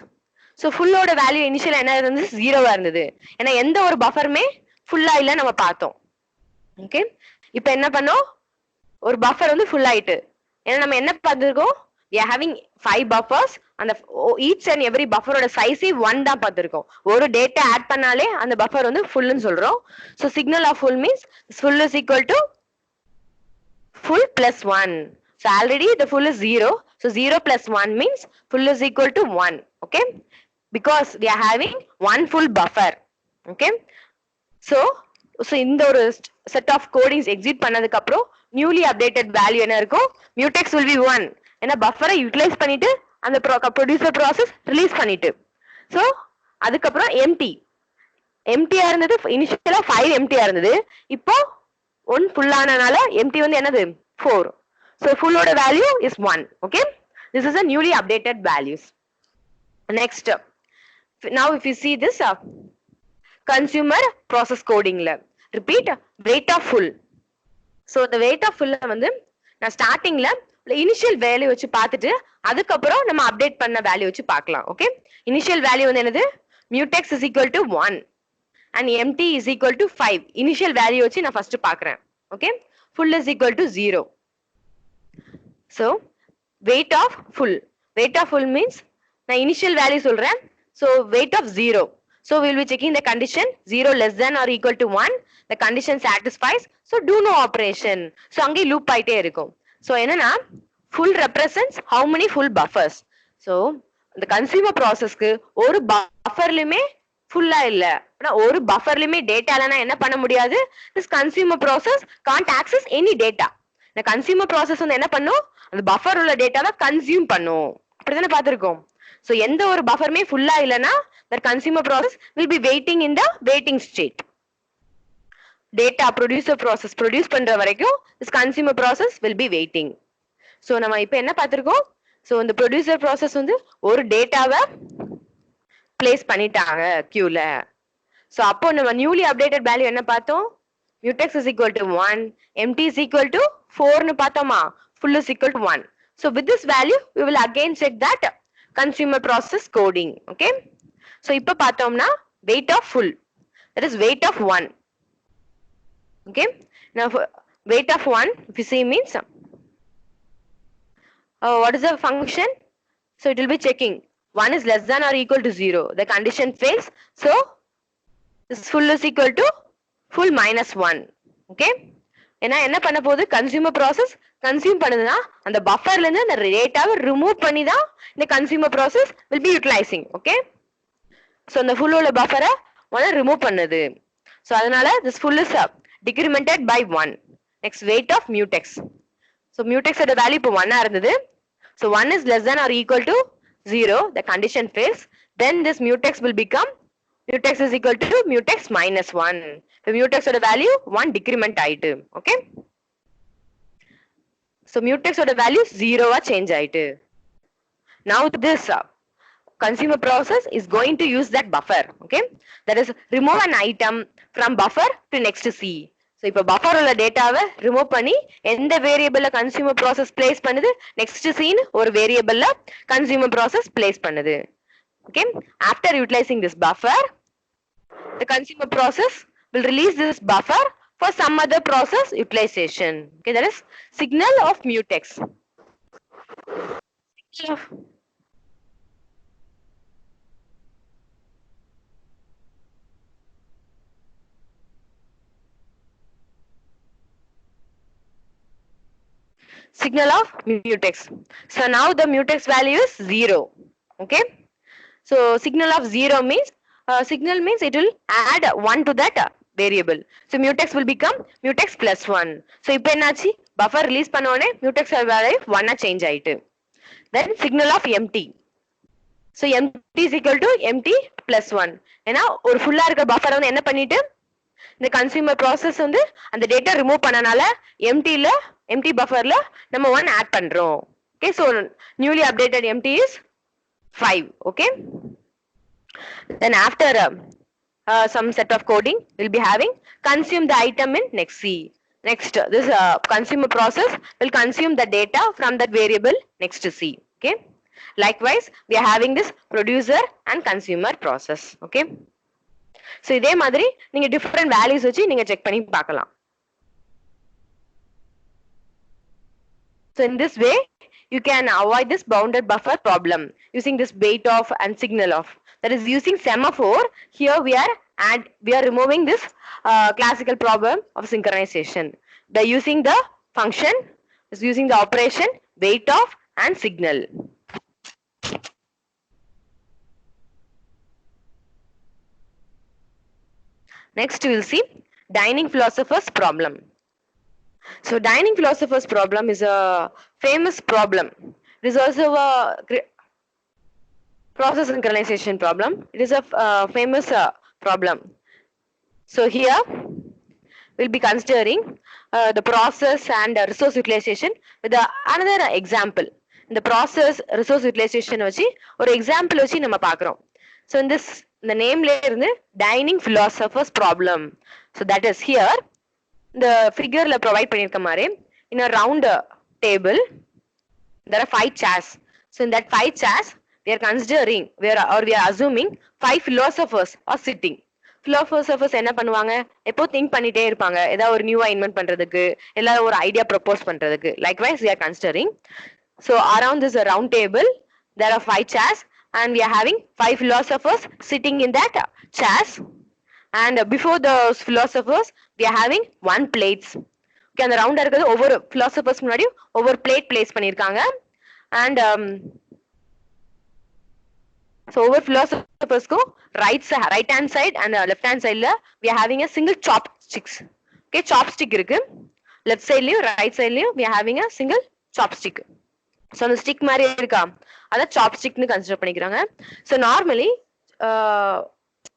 so full ஓட value initial என்ன இருந்தது, 0 இருந்தது. ஏன்னா எந்த ஒரு பஃபருமே ஃபுல்லா இல்ல நம்ம பார்த்தோம். ஓகே, இப்போ என்ன பண்ணோம், ஒரு பஃபர் வந்து ஃபுல் ஆயிட்டு. ஏன்னா நம்ம என்ன பார்த்திருக்கோம், we are having 5 buffers, அந்த each and every bufferோட சைஸே 1 தான் பார்த்திருக்கோம். ஒரு டேட்டா ஆட் பண்ணாலே அந்த பஃபர் வந்து ஃபுல்னு சொல்றோம். So signal of full means full is equal to full plus 1. So already the full is 0. So 0 plus 1 means full is equal to 1. Okay, because we are having one full buffer. Okay, so இந்த ஒரு set of codings exit பண்ணதுக்கு அப்புறம் newly updated value என்ன இருக்கும், mutex will be 1. ஏன்னா பஃபரை utilise பண்ணிட்டு அந்த ப்ரொடியூசர் ப்ராசஸ் ரிலீஸ் பண்ணிட்டு. ஸோ அதுக்கப்புறம் எம்டியா இருந்தது, இனிஷியலா 5 எம்டியா இருந்தது, இப்போ 1 ஃபுல் ஆனனால எம்டி வந்து என்னது 4. So full order value is 1. Okay, this is a newly updated values. Next, now if you see this consumer process coding la, repeat, weight of full. So the weight of full வந்து நான் ஸ்டார்டிங்ல initial value வச்சு பார்த்துட்டு அதுக்கப்புறம் நம்ம update பண்ண value வச்சு பார்க்கலாம். ஓகே, இனிஷியல் வேல்யூ வந்து என்னது, mutex is equal to 1 and empty is equal to 5. Initial value வச்சு நான் ஃபர்ஸ்ட் பார்க்கறேன். Okay, full is equal to 0. So weight of full means நான் இனிஷியல் வேல்யூ சொல்றேன். So weight of 0. So we will be checking the condition 0 less than or equal to 1. The condition satisfies. So do no operation. So அங்கே loop ஆயிட்டே இருக்கும். So என்னன்னா full represents how many full buffers. So the consumer processக்கு ஒரு பஃபர்லயுமே ஃபுல்லா இல்ல, ஆனா ஒரு பஃபர்லயுமே data இல்லனா என்ன பண்ண முடியாது, this consumer process can't access any data. இந்த consumer process வந்து என்ன பண்ணும், அந்த பஃபர் உள்ள டேட்டாவை கன்சியூம் பண்ணும். அப்படிதானே பார்த்திருக்கோம். So எந்த ஒரு பஃபருமே ஃபுல்லா இல்லனா the consumer process will be waiting in the waiting state. Data producer process produce பண்ற வரைக்கும் this consumer process will be waiting. So நம்ம இப்போ என்ன பார்த்திருக்கோம், so இந்த producer process வந்து ஒரு டேட்டாவை place பண்ணிட்டாங்க queueல. So அப்போ நம்ம newly updated value என்ன பார்த்தோம், mutex is equal to 1, empty is equal to 4 னு பார்த்தோமா, full is equal to 1. So with this value we will again check that consumer process coding. Okay, so இப்போ பார்த்தோம்னா weight of full, that is weight of 1. Okay, now weight of 1 if you see means what is the function, so it will be checking 1 is less than or equal to 0. The condition fails, so this full is equal to full minus 1. Okay, ஏன்னா என்ன பண்ண போகுது, consumer process consume பண்ணுதுன்னா அந்த பஃபர்ல இருந்து அந்த டேட்டாவை remove பண்ணி தான் இந்த consumer process will be utilizing. Okay, so அந்த full உள்ள பஃபரை ரிமூவ் பண்ணுது. So அதனால this full is decremented by 1. Next, weight of mutex. So mutex ஓட வேல்யூ இப்போ 1 இருந்தது. So 1 is less than or equal to 0. The condition fails. Then this mutex will become mutex is equal to mutex minus 1. So mutex ஓட value 1 decrement ஆயிட்டு. Okay, so mutex ஓட value 0 change ஆயிட்டு. Now this consumer process is going to use that buffer. Okay, that is remove an item from buffer to next C. So இப்போ buffer உள்ள டேட்டாவை remove பண்ணி எந்த வேரியபிள்ல consumer process place பண்ணுது, next scene ஒரு வேரியபிள்ல consumer process place பண்ணுது. Okay, after utilizing this buffer, the consumer process will release this buffer for some other process utilization. Okay, that is signal of mutex. Signal of mutex. So now the mutex value is 0. Okay, so signal of 0 means it will add 1 to that variable. So mutex will become mutex plus 1. So இப்போ என்னாச்சு, buffer release பண்ண உடனே mutex value 1 change ஆயிட்டு. Then signal of empty. So empty is equal to empty plus 1. ஏன்னா ஒரு ஃபுல்லா இருக்க buffer வந்து என்ன பண்ணிட்டு இந்த கன்சியூமர் ப்ராசஸ் வந்து அந்த டேட்டா ரிமூவ் பண்ணனால empty bufferல நம்ம 1 ஆட் பண்றோம். Okay, so newly updated empty is 5. Okay, then after some set of coding we'll be having consume the item in next C. Next this consumer process will consume the data from that variable next C. Okay, likewise we are having this producer and consumer process. Okay, so இதே மாதிரி நீங்க different values வச்சு நீங்க check பண்ணி பார்க்கலாம். So in this way you can avoid this bounded buffer problem using this wait off and signal off. That is using semaphore. Here we are removing this classical problem of synchronization by using the function, using the operation wait off and signal. Next we will see dining philosopher's problem. So dining philosopher's problem is a famous problem. It is also a process synchronization problem. It is a famous problem. So here we'll be considering the process and resource utilization with another example. In the process resource utilization வச்சு ஒரு example வச்சு நம்ம பார்க்கிறோம். So in this the name ல இருந்து dining philosopher's problem. So that is here the figure ல provide பண்ணிருக்க மாதிரி in a round table there are 5 chairs. So in that 5 chairs we are considering we are assuming 5 philosophers are sitting. Philosophers என்ன பண்ணுவாங்க, எப்போ think பண்ணிட்டே இருப்பாங்க, ஏதாவது ஒரு நியூவா இன்வென்ட் பண்றதுக்கு, எல்லாரும் ஒரு ஐடியா ப்ரொபோஸ் பண்றதுக்கு. Likewise we are considering, so around this round table there are 5 chairs and we are having 5 philosophers sitting in that chairs, and before those philosophers we are having 1 plates. Okay, அந்த ரவுண்டா இருக்குது ஒவ்வொரு philosophers முன்னாடி ஒவ்வொரு plate place பண்ணிருக்காங்க, and so over philosophers ko right hand side and left hand side la we are having a single chopsticks. Okay, chopstick irukku left side liyum right side liyum we are having a single chopstick. So the stick mari iruka adha chopstick nu consider panikranga. So normally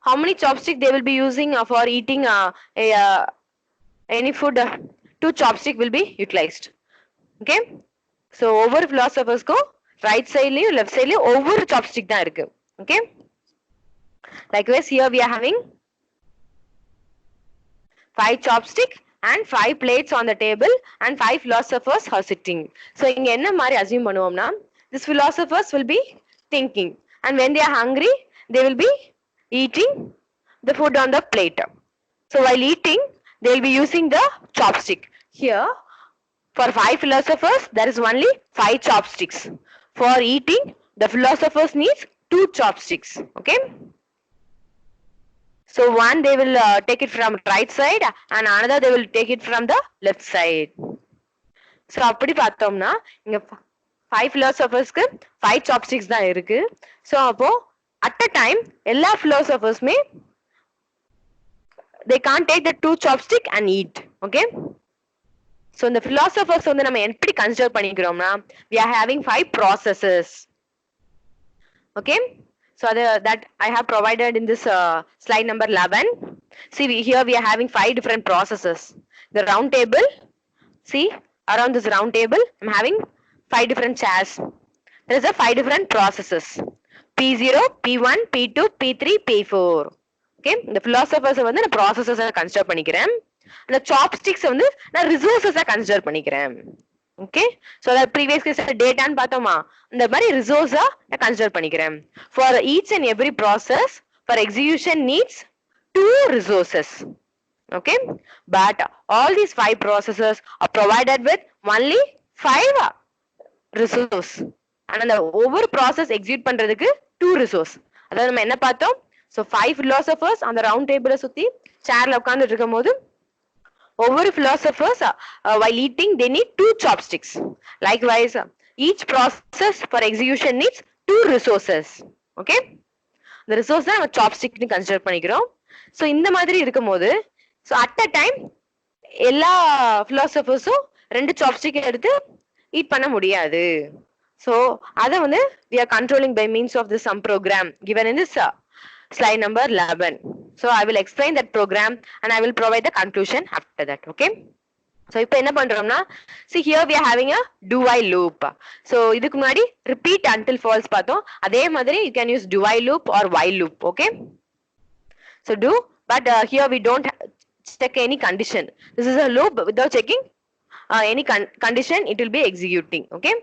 how many chopstick they will be using for eating any food? 2 chopstick will be utilized. Okay, so over philosophers ko right side liyum left side liyum over chopstick da irukku. Okay, likewise here we are having 5 chopstick and 5 plates on the table and 5 philosophers are sitting. So inga enna mari assume பண்ணுவோம்னா these philosophers will be thinking, and when they are hungry they will be eating the food on the plate. So while eating they will be using the chopstick. Here for 5 philosophers there is only 5 chopsticks. For eating the philosophers needs 2 chopsticks. Okay, so one they will take it from right side and another they will take it from the left side. So அப்படி பார்த்தோம்னா இங்க 5 philosophers க்கு 5 chopsticks தான் இருக்கு. So அப்போ at a time எல்லா philosophers May they can't take the 2 chopstick and eat. Okay, so இந்த philosophers வந்து நம்ம எப்படி consider பண்ணிக்கிறோம்னா we are having 5 processes. Okay, so that I have provided in this slide number 11. See, here we are having 5 different processes. The round table, see around this round table I'm having 5 different chairs. There is a 5 different processes: P0, P1, P2, P3, P4. Okay, the philosophers வந்து நான் processes consider பண்ணிக்கிறேன். அந்த chopsticks வந்து நான் resources consider பண்ணிக்கிறேன். Okay, so அத previous case டேட்டான்னு பார்த்தோமா, இந்த மாதிரி ரிசோர்ஸா நான் கன்சிடர் பண்ணிக்கிறேன். For each and every process for execution needs 2 resources. Okay, but all these 5 processes are provided with only 5 resource. and அந்த ஒவ்வொரு ப்ராசஸ் எக்ஸிக்யூட் பண்றதுக்கு 2 resource. அதாவது நம்ம என்ன பார்த்தோம், so 5 philosophers அந்த ரவுண்ட் டேபிள சுத்தி சேர்ல உட்கார்ந்துட்டு இருக்கும்போது ஒவ்வொரு philosophers while eating they need 2 chopsticks. Likewise each process for execution needs 2 resources. Okay, the resource நம்ம chopstick னு கன்சிடர் பண்ணிக்கிறோம். so இந்த மாதிரி இருக்கும்போது so at a time எல்லா philosophers-உம் 2 chopstick எடுத்து eat பண்ண முடியாது. so அத வந்து we are controlling by means of the sum program given in this slide number 11. so I will explain that program and I will provide the conclusion after that. Okay, so இப்போ என்ன பண்றோம்னா, see here we are having a do while loop. so இதுக்கு முன்னாடி repeat until false பார்த்தோம், அதே மாதிரி you can use do while loop or while loop. Okay, so do, but here we don't check any condition. this is a loop without checking any condition, it will be executing. Okay,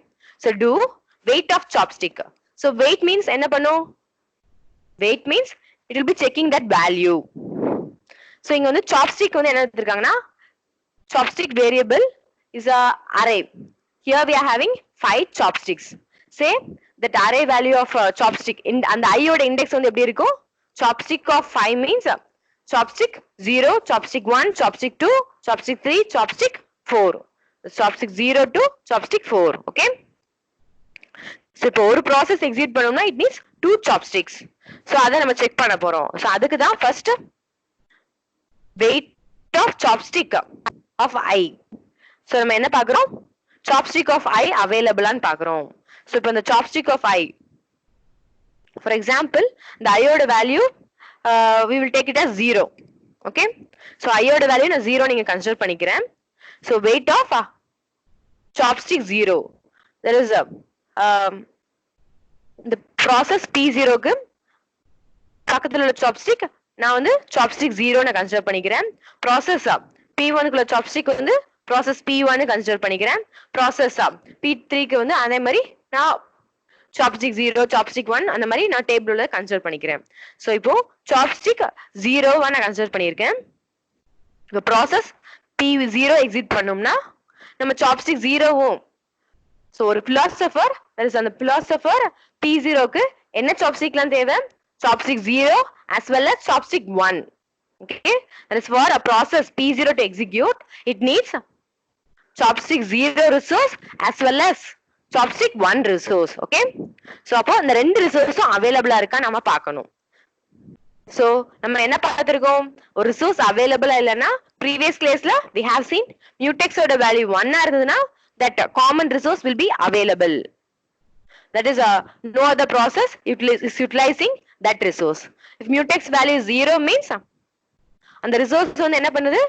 so do weight of chopstick. so weight means என்ன பண்ணும், weight means it will be checking that value. so இங்க வந்து chopstick வந்து என்ன எடுத்துருக்காங்கன்னா, chopstick variable is a array. here we are having 5 chopsticks. say that array value of chopstick in அந்த I ஓட index வந்து எப்படி இருக்கும், chopstick of 5 means chopstick 0, chopstick 1, chopstick 2, chopstick 3, chopstick 4. chopstick 0 to chopstick 4. okay, so இப்போ ஒரு process execute பண்ணனும்னா it needs 2 chopsticks. so அத நம்ம செக் பண்ண போறோம். so அதுக்கு தான் first weight of chopstick of I. so நம்ம என்ன பார்க்கறோம், chopstick of I available ஆன்னு பார்க்கறோம். so இப்போ இந்த chopstick of I, for example the I ஓட value we will take it as 0. okay, so I ஓட value நான் 0 நீங்க கன்சிடர் பண்ணிக்கிறேன். so weight of chopstick 0, there is a the process P0 க்கு பக்கத்துல உள்ள chopstick நான் வந்து chopstick 0 னு கன்சிடர் பண்ணிக்கிறேன். process P1 குள்ள chopstick வந்து process P1 னு கன்சிடர் பண்ணிக்கிறேன். process P3 க்கு வந்து அதே மாதிரி நான் chopstick 0, chopstick 1 அந்த மாதிரி நான் டேபிள்ல கன்சிடர் பண்ணிக்கிறேன். சோ இப்போ chopstick 0 வா நான் கன்சிடர் பண்ணியிருக்கேன். இப்போ process P0 எக்ஸிட் பண்ணோம்னா நம்ம chopstick 0வும், சோ ஒரு philosopher that is அந்த philosopher P0 க்கு என்ன chopstickலாம் தேவை, chopstick 0 as well as chopstick 1. okay, that is for a process P0 to execute it needs chopstick 0 resource as well as chopstick 1 resource. okay, so அப்போ இந்த ரெண்டு ரிசோர்ஸும் அவைலபிளா இருக்கா நாம பார்க்கணும். so நம்ம என்ன பார்த்திருக்கோம், ஒரு ரிசோர்ஸ் அவைலபிளா இல்லனா previous classல we have seen mutex ஓட value 1 ஆ இருந்ததுனா that common resource will be available. that is no other process is utilizing that resource. if mutex value is 0 means அந்த ரிசோர்ஸ் வந்து என்ன பண்ணுது,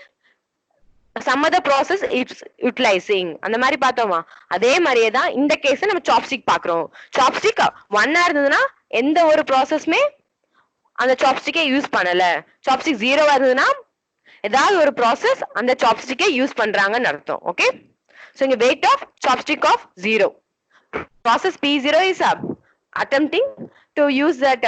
some other process is utilizing. அந்த மாதிரி பார்த்தோமா, அதே மாதிரியே தான் இந்த கேஸ்ல நம்ம chopstick பார்க்கறோம். chopstick 1 ஆ இருந்ததுனா எந்த ஒரு ப்ராசஸ்மே அந்த chopstick யூஸ் பண்ணல. chopstick 0 ஆ இருந்ததுனா ஏதாவது ஒரு ப்ராசஸ் அந்த chopstick யூஸ் பண்றாங்கன்னு அர்த்தம். ஓகே, so இங்க weight of chopstick of 0, process P0 is attempting to use that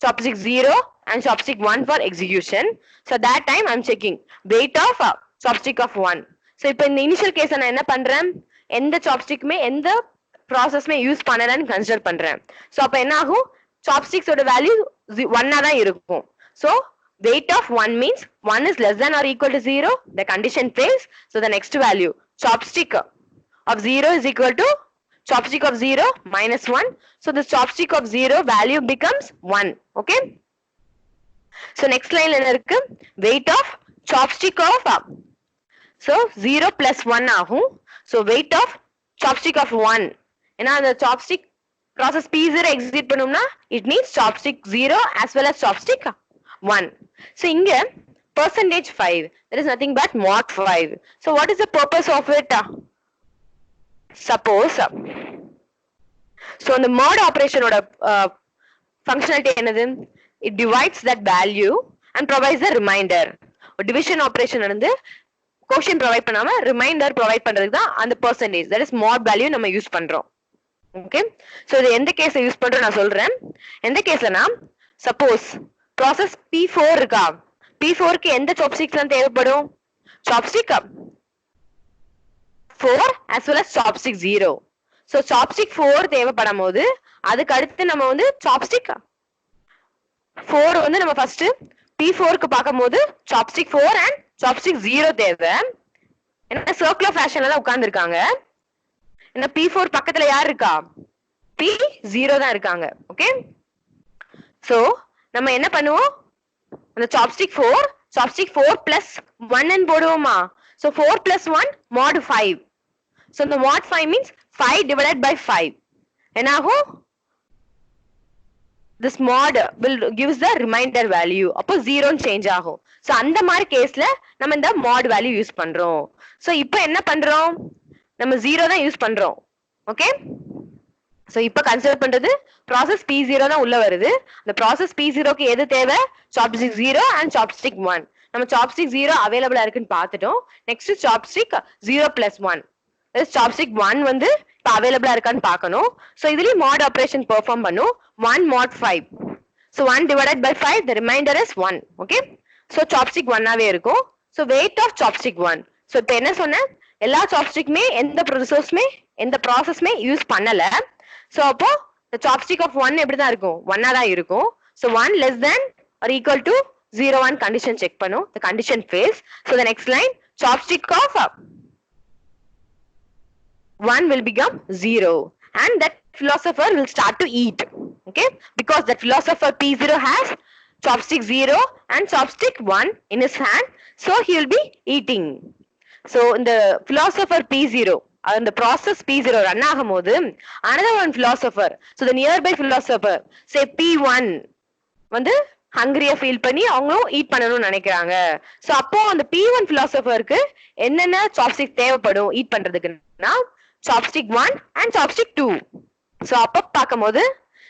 chopstick 0 and chopstick 1 for execution. so that time I'm checking weight of chopstick of 1. so இப்போ இந்த initial case நான் என்ன பண்றேன், எந்த chopstickமே எந்த ப்ராசஸ்மே யூஸ் பண்ணலன்னு consider பண்றேன். so அப்ப என்ன ஆகும், chopsticks ஓட வேல்யூ 1 ஆ தான் இருக்கும். so weight of 1 means 1 is less than or equal to 0, the condition fails. so the next value chopstick of 0 is equal to chopstick of 0 minus 1. so the chopstick of 0 value becomes 1. okay, so next line என்ன இருக்கு, weight of chopstick of so 0 plus 1 ஆகும். so weight of chopstick of 1, ஏன்னா அந்த chopstick process P0 execute பண்ணும்னா it needs chopstick 0 as well as chopstick 1. so இங்க percentage 5, there is nothing but mod 5. so what is the purpose of it, suppose so the mod operation ஓட functionality என்னது, it divides that value and provides a reminder. Division operation வந்து quotient provide பண்ணாம reminder provide பண்றதுக்கு தான் அந்த percentage, that is mod value நம்ம use பண்றோம். Okay, so இது எந்த கேஸ்ல யூஸ் பண்றோம் நான் சொல்றேன். எந்த கேஸ்லனா சப்போஸ் ப்ராசஸ் P4 இருக்கா, P4 க்கு எந்த சாப்ஸ்டிக்ஸ் தான் தேவைப்படும்? Chopstick 4 as well as chopstick 0. So chopstick 4 தேவைப்படும் போது அதுக்கு அடுத்து நம்ம வந்து chopstick 4 வந்து நம்ம ஃபர்ஸ்ட் P4 க்கு பாக்கும்போது chopstick 4 and chopstick 0 தேவை. என்ன சர்க்குலர் ஃபேஷன்ல தான் உட்கார்ந்து இருக்காங்க. என்ன P4 பக்கத்துல யார் இருக்கா? P0 தான் இருக்காங்க. ஓகே, சோ நம்ம என்ன பண்ணுவோம், அந்த chopstick 4 plus 1 ன்னு போடுவோமா? So 4 plus 1 mod 5. So the mod 5 means 5 divided by 5. என்னாகும்? This mod will gives the remainder value. அப்போ 0 சேஞ்ச் ஆகும். So அந்த மாதிரி கேஸ்ல நம்ம இந்த mod value யூஸ் பண்றோம். So இப்போ என்ன பண்றோம், நம்ம 0 தான் யூஸ் பண்றோம். ஓகே, so இப்போ கன்சிடர் பண்றது process P0 தான் உள்ள வருது. அந்த process P0 க்கு எது தேவை? chopstick 0 and chopstick 1. நம்ம chopstick 0 அவைலபிளா இருக்குன்னு பார்த்துட்டோம். Next chopstick 0 plus 1. this chopstick 1 வந்து இப்ப அவைலபிளா இருக்கான்னு பார்க்கணும். சோ இதுலயும் mod ஆபரேஷன் பெர்ஃபார்ம் பண்ணும். 1 mod 5. so 1 divided by 5, the remainder is 1. okay, so chopstick 1 ஆவே இருக்கும். so weight of chopstick 1. so இப்போ என்ன சொன்னேன், எல்லா chopstickமே எந்த ப்ராசஸ்மே யூஸ் பண்ணல. சோ அப்போ the chopstick of 1 எப்படி தான் இருக்கும்? 1 ஆ தான் இருக்கும். so 1 less than or equal to 0 1 condition check பண்ணும். the condition fails. so the next line, chopstick of 1 will become 0 and that philosopher will start to eat. okay, because that philosopher P0 has chopstick 0 and chopstick 1 in his hand, so he will be eating. so in the philosopher P0 and the process P0 run ஆகும்போது another one philosopher, so the nearby philosopher say P1 வந்து ஹங்கரியா feel பண்ணி அவங்களும் eat பண்ணணும்னு நினைக்கிறாங்க. So அப்போ அந்த P1 philosopherக்கு என்னென்ன chopstick தேவைப்படும் ஈட் பண்றதுக்குன்னா chopstick 1 and chopstick 2. சோ அப்ப பாக்கும்போது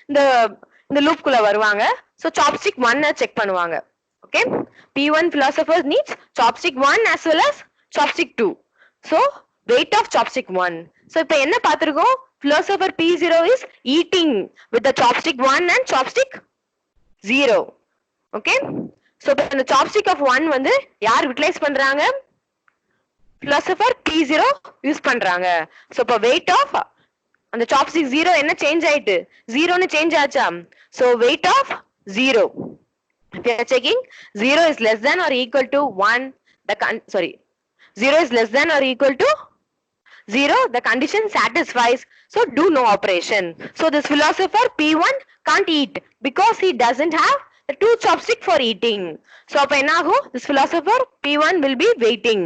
இந்த லூப் குள்ள வருவாங்க. சோ chopstick 1 செக் பண்ணுவாங்க. Okay, P1 philosopher needs chopstick 1 as well as chopstick 2. so weight of chopstick 1. so இப்போ என்ன பாத்துருக்கோம், philosopher P0 is eating with the chopstick 1 and chopstick 0. Okay, so இந்த chopstick of 1 வந்து யார் utilise பண்றாங்க? philosopher P0 use பண்றாங்க. So இப்போ weight of அந்த chopstick 0 என்ன சேஞ்ச் ஆயிட்டு? 0 ன்னு சேஞ்ச் ஆச்சா? So weight of 0. if you are checking 0 is less than or equal to 1, 0 is less than or equal to 0, the condition satisfies, so do no operation. so this philosopher P1 can't eat because he doesn't have the 2 chopstick for eating. so அப்ப என்ன ஆகும், this philosopher P1 will be waiting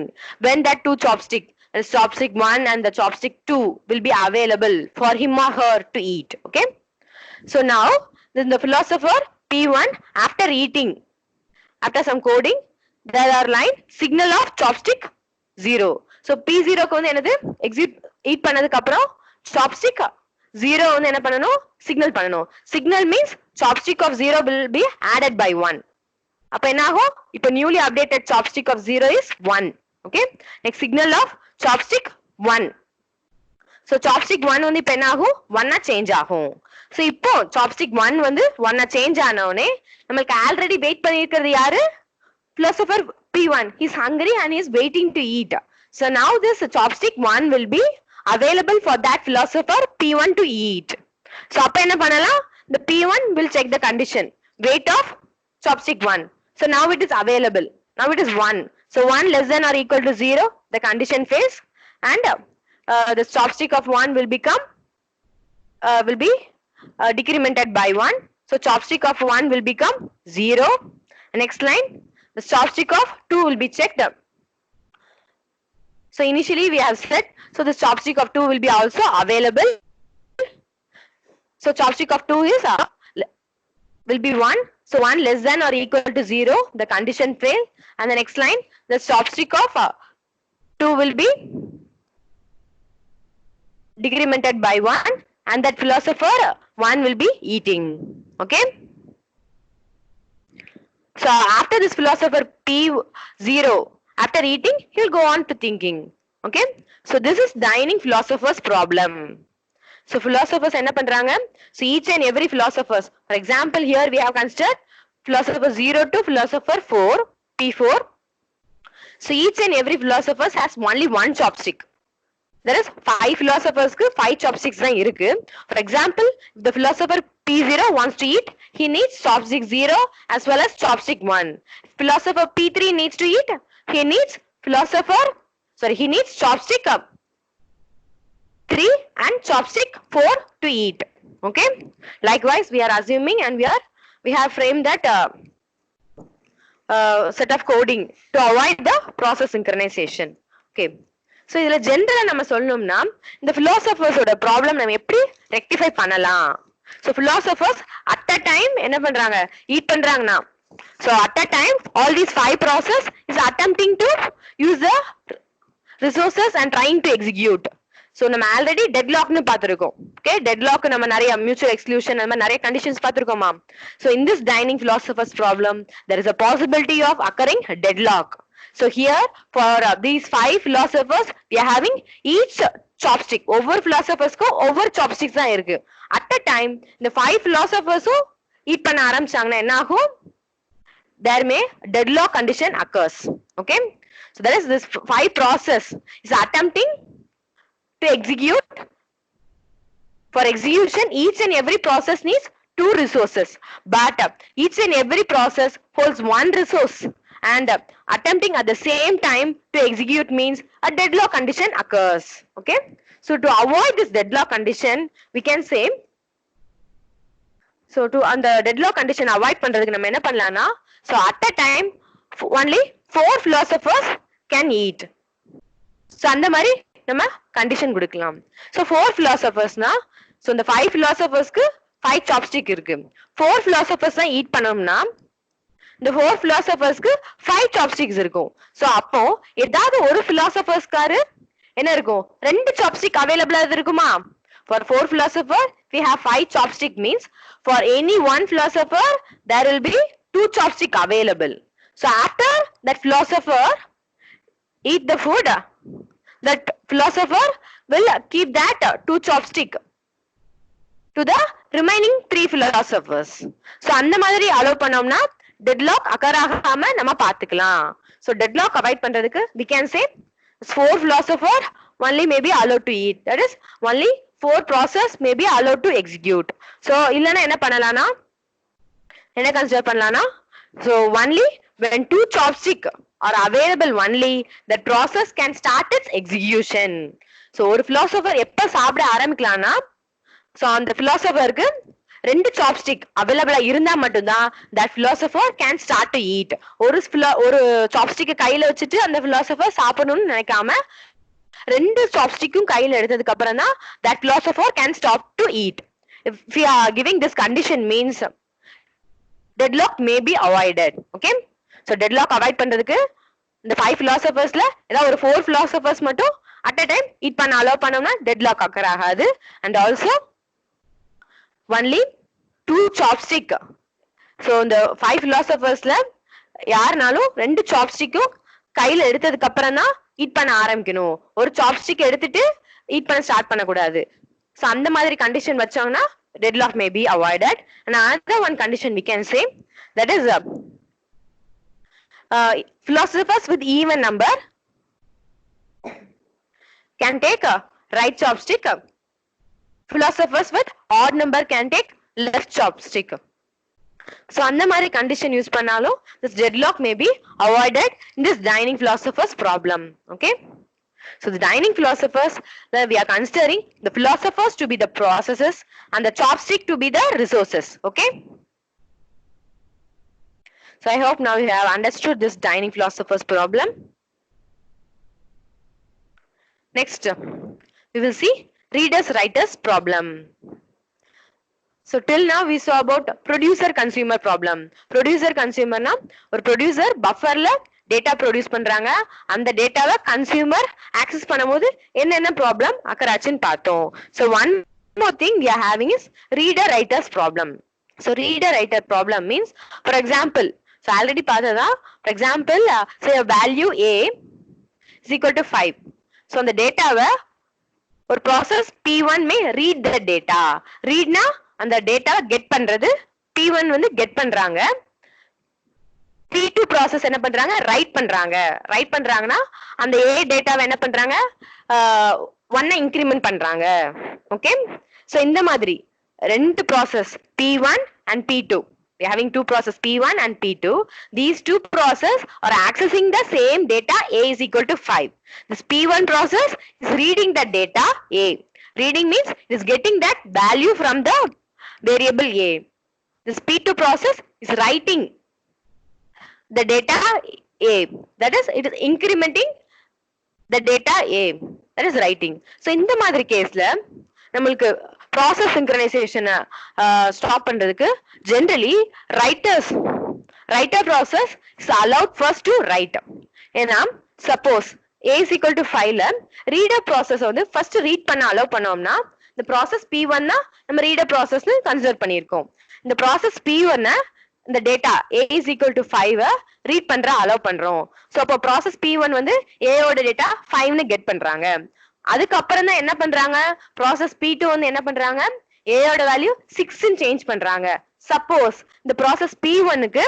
when that 2 chopstick, the chopstick 1 and the chopstick 2 will be available for him or her to eat. okay, so now then the philosopher P1 after eating, after some coding, there are line signal of chopstick 0. so P0 க்கு வந்து என்னது exit eat பண்ணதுக்கு அப்புறம் chopstick 0 வந்து என்ன பண்ணனும், signal பண்ணனும். Signal means chopstick of 0 will be added by 1. அப்ப என்ன ஆகும், இப்போ newly updated chopstick of 0 is 1. okay, next signal of chopstick 1. so chopstick 1 வந்து இப்போ என்ன ஆகும், 1 ஆ சேஞ்ச் ஆகும். so இப்போ chopstick 1 வந்து 1 ஆ சேஞ்ச் ஆன உடனே நமக்கு ஆல்ரெடி வெயிட் பண்ணியிருக்கிறது யாரு? philosopher P1. he is hungry and he is waiting to eat. so now this chopstick 1 will be available for that philosopher P1 to eat. so அப்ப என்ன பண்ணலாம், the P1 will check the condition weight of chopstick 1. so now it is available, now it is 1. so 1 less than or equal to 0, the condition fails and the chopstick of 1 will become decremented by 1. so chopstick of 1 will become 0. next line, the chopstick of 2 will be checked. so initially we have said, so the chopstick of 2 will be also available. so chopstick of 2 is will be 1. so 1 less than or equal to 0, the condition fail. and the next line, the chopstick of 2 will be decremented by 1 and that philosopher 1 will be eating. okay, So after this philosopher P0, after eating, he'll go on to thinking. Okay. So this is dining philosopher's problem. So philosophers என்ன பண்றாங்க? So each and every philosophers. For example, here we have considered philosopher 0 to philosopher 4, P4. So each and every philosopher has only one chopstick. There is 5 philosophers க்கு 5 chopsticks தான் இருக்கு. For example, if the philosopher P0 wants to eat, he needs chopstick 0 as well as chopstick 1. If philosopher P3 needs to eat, he needs chopstick 3 and chopstick 4 to eat. Okay. Likewise, we are assuming and we have framed that set of coding to avoid the process synchronization. Okay. So இதுல ஜெனரலா நம்ம சொல்லணும்னா இந்த philosophers-ஓட problem நம்ம எப்படி rectify பண்ணலாம்? So philosophers at a time என்ன பண்றாங்க? ஈட் பண்றாங்கன்னா so at a time all these 5 process is attempting to use the resources and trying to execute. So நம்ம ஆல்ரெடி டெட்லாக்னு பார்த்திருக்கோம். Okay, deadlock நம்ம நிறைய mutual exclusion அந்த மாதிரி நிறைய conditions பார்த்திருக்கோமா? So in this dining philosophers problem there is a possibility of occurring deadlock. So here for these 5 philosophers we are having each chopstick. ஒவ்வொரு philosophers-க்கும் ஒவ்வொரு chopsticks தான் இருக்கு. At a time இந்த 5 philosophers-ம் eat பண்ண ஆரம்பிச்சாங்கன்னா என்ன ஆகும்? There may deadlock condition occurs. Okay, so that is this 5 process is attempting to execute. For execution, each and every process needs 2 resources, but each and every process holds 1 resource, and attempting at the same time to execute means a deadlock condition occurs. Okay, so to avoid this deadlock condition we can say, so to அந்த deadlock condition avoid பண்றதுக்கு நம்ம என்ன பண்ணலாம்னா, so at a time only 4 philosophers can eat. So அந்த மாதிரி நம்ம condition கொடுக்கலாம். So 4 philosophers னா so இந்த 5 philosophers-க்கு 5 chopstick இருக்கு. 4 philosophers தான் ஈட் பண்ணோம்னா இந்த 4 philosophers-க்கு 5 chopsticks இருக்கும். So அப்போ ஏதாவது ஒரு philosophers-காரு என்ன இருக்கும்? 2 chopstick available இருக்குமா? For 4 philosopher we have 5 chopstick means for any one philosopher there will be 2 chopstick available. So after that philosopher eat the food, that philosopher will keep that 2 chopstick to the remaining 3 philosophers. So அந்த மாதிரி allow பண்ணோம்னா deadlock occur ஆகாம நம்ம பாத்துக்கலாம். So deadlock avoid பண்றதுக்கு we can say 4 philosopher only may be allowed to eat. That is only 4 process may be allowed to execute. So இல்லனா என்ன பண்ணலாம்னா என்ன கன்சிடர் பண்ணலாம்னா so only when 2 chopstick are available only that process can start its execution. So ஒரு philosopher எப்ப சாப்பிட ஆரம்பிக்கலாம்னா so அந்த philosopher-க்கு 2 chopstick available இருந்தா மட்டும்தான் that philosopher can start to eat. ஒரு chopstick கையில வச்சுட்டு அந்த philosopher சாப்பிடணும்னு நினைக்காம 2 chopstick-ம் கையில எடுத்ததுக்கு அப்புறம் தான் that philosopher can stop to eat. If we are giving this condition means deadlock may be avoided. Okay, so deadlock avoid பண்றதுக்கு இந்த 5 philosophers-ல ஏதாவது ஒரு 4 philosophers மட்டும் at a time eat பண்ண allow பண்ணோம்னா deadlock occur ஆகாது. And also only 2 chopstick. So இந்த 5 philosophers-ல யாருனாலும் 2 chopstick-ம் கையில எடுத்ததுக்கு அப்புறம் தான் ஈட் பண்ண ஆரம்பிக்கணும். ஒரு சாப்ஸ்டிக் எடுத்துட்டு ஈட் பண்ண ஸ்டார்ட் பண்ண கூடாது. சோ அந்த மாதிரி கண்டிஷன் வச்சாங்கன்னா deadlock may be avoided. And another one condition we can say, that is philosophers with even number can take a right chopstick. Philosophers with odd number can take left chopstick. So அந்த மாதிரி condition use பண்ணாலும் this deadlock may be avoided in this dining philosophers problem. Okay, so the dining philosophers that we are considering the philosophers to be the processes and the chopstick to be the resources. Okay, so I hope now you have understood this dining philosophers problem. Next we will see readers writers problem. So till now we saw about producer consumer problem. Producer consumer na or producer buffer la data produce பண்றாங்க, அந்த டேட்டாவை consumer access பண்ணும்போது என்னென்ன problem occur ஆச்சுன்னு பார்த்தோம். So one more thing we are having is reader writers problem. So reader writer problem means, for example, So already பார்த்ததா. For example, say a value A is equal to 5. So அந்த டேட்டாவை ஒரு process P1 may read the data. Readனா அந்த டேட்டாவை get பண்றது, P1 வந்து get பண்றாங்க. P2 process என்ன பண்றாங்க, ரைட் பண்றாங்க. ரைட் பண்றாங்கன்னா அந்த A டேட்டாவை என்ன பண்றாங்க, 1 இன்கிரிமெண்ட் பண்றாங்க. ஓகே, சோ இந்த மாதிரி ரெண்டு process P1 and P2. We are having two process P1 and P2. These two process are accessing the same data A is equal to 5. This P1 process is reading the data A. Reading means it is getting that value from the variable A. This P2 process is writing the data A. That is, it is incrementing the data A. That is writing. So இந்த மாதிரி கேஸ்ல நம்மளுக்கு process synchronization stop பண்றதுக்கு generally writer process is allowed first to write. ஏன்னா suppose A is equal to 5ல reader process வந்து first read பண்ண allow பண்ணோம்னா இந்த process P1 தான் நம்ம reader process னு consider பண்ணியிருக்கோம். இந்த process P1 இந்த data A is equal to 5 read பண்ற allow பண்றோம். So அப்போ process P1 வந்து A ஓட data 5 னு get பண்றாங்க. அதுக்கு அப்புறம் தான் என்ன பண்றாங்க, process P2 வந்து என்ன பண்றாங்க, A ஓட வேல்யூ 6 னு சேஞ்ச் பண்றாங்க. சப்போஸ் இந்த process P1 க்கு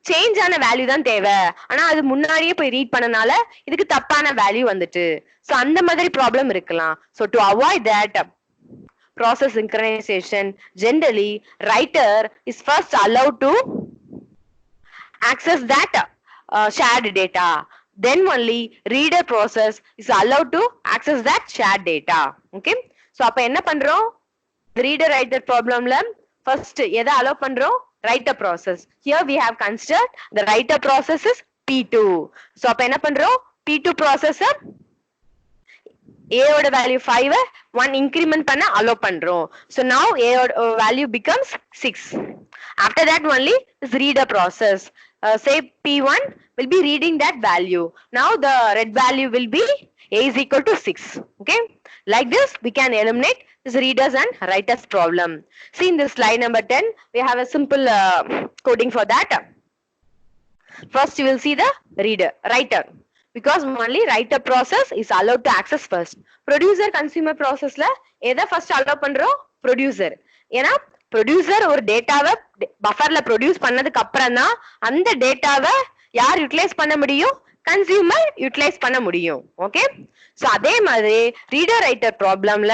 சேஞ்ச் ஆன வேல்யூ தான் தேவை, ஆனா அது முன்னாடியே போய் ரீட் பண்ணனால இதுக்கு தப்பான வேல்யூ வந்துட்டு. சோ அந்த மாதிரி ப்ராப்ளம் இருக்கலாம். So to avoid that process synchronization, generally writer is first allowed to access that shared data. Then only reader process is allowed to access that shared data. Okay, so அப்ப என்ன பண்றோம், reader writer problemல first எதை allow பண்றோம், writer process. Here we have considered the writer process is P2. so அப்ப என்ன பண்றோம், P2 process A ஓட value 5 1 increment பண்ண allow பண்றோம். So now A ஓட value becomes 6. After that only is reader process. Say P1 will be reading that value. Now the red value will be A is equal to 6. Okay, like this we can eliminate this readers and writers problem. See in this slide number 10 we have a simple coding for that. First you will see the writer, because only writer process is allowed to access first. Producer consumer process la எதை first allow பண்றோம், producer. ஏன்னா producer ஒரு டேட்டாவை பஃபர்ல produce பண்ணதுக்கு அப்புறம் தான் அந்த டேட்டாவை யார் யூட்டிலைஸ் பண்ண முடியும், கன்சியூமர் யூட்டிலைஸ் பண்ண முடியும். ஓகே, சோ அதே மாதிரி ரீடர் ரைட்டர் ப்ராப்ளம்ல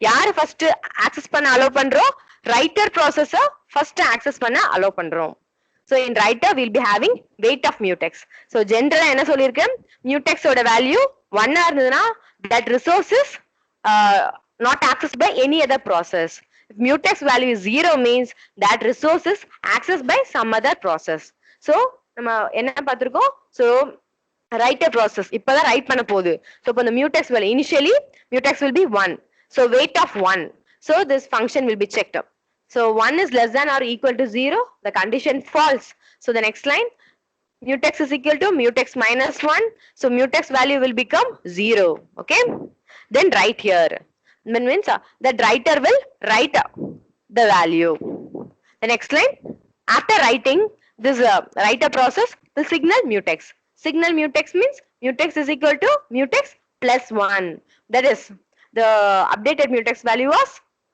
யார் ஃபர்ஸ்ட் ஆக்சஸ் பண்ண அலோவ் பண்றோம், ரைட்டர் ப்ராசஸ ஃபர்ஸ்ட் ஆக்சஸ் பண்ண அலோவ் பண்றோம். So in writer we'll be having weight of mutex. So generally என்ன சொல்லிருக்கேன், mutex ஓட வேல்யூ 1 இருந்ததுன்னா that resource is not accessed by any other process. If mutex value is 0 means that resource is accessed by some other process. So நம்ம என்ன பார்த்திருக்கோம், so writer process இப்பதான் right பண்ண போகுது. So இப்போ the mutex value initially mutex will be 1. So weight of 1. So this function will be checked up. So 1 is less than or equal to 0, the condition false. So the next line, mutex is equal to mutex minus 1. So mutex value will become 0. Okay, then write here. That means that writer will write the value. The next line, after writing this writer process will signal mutex. Signal mutex means mutex is equal to mutex plus 1. That is, the updated mutex value was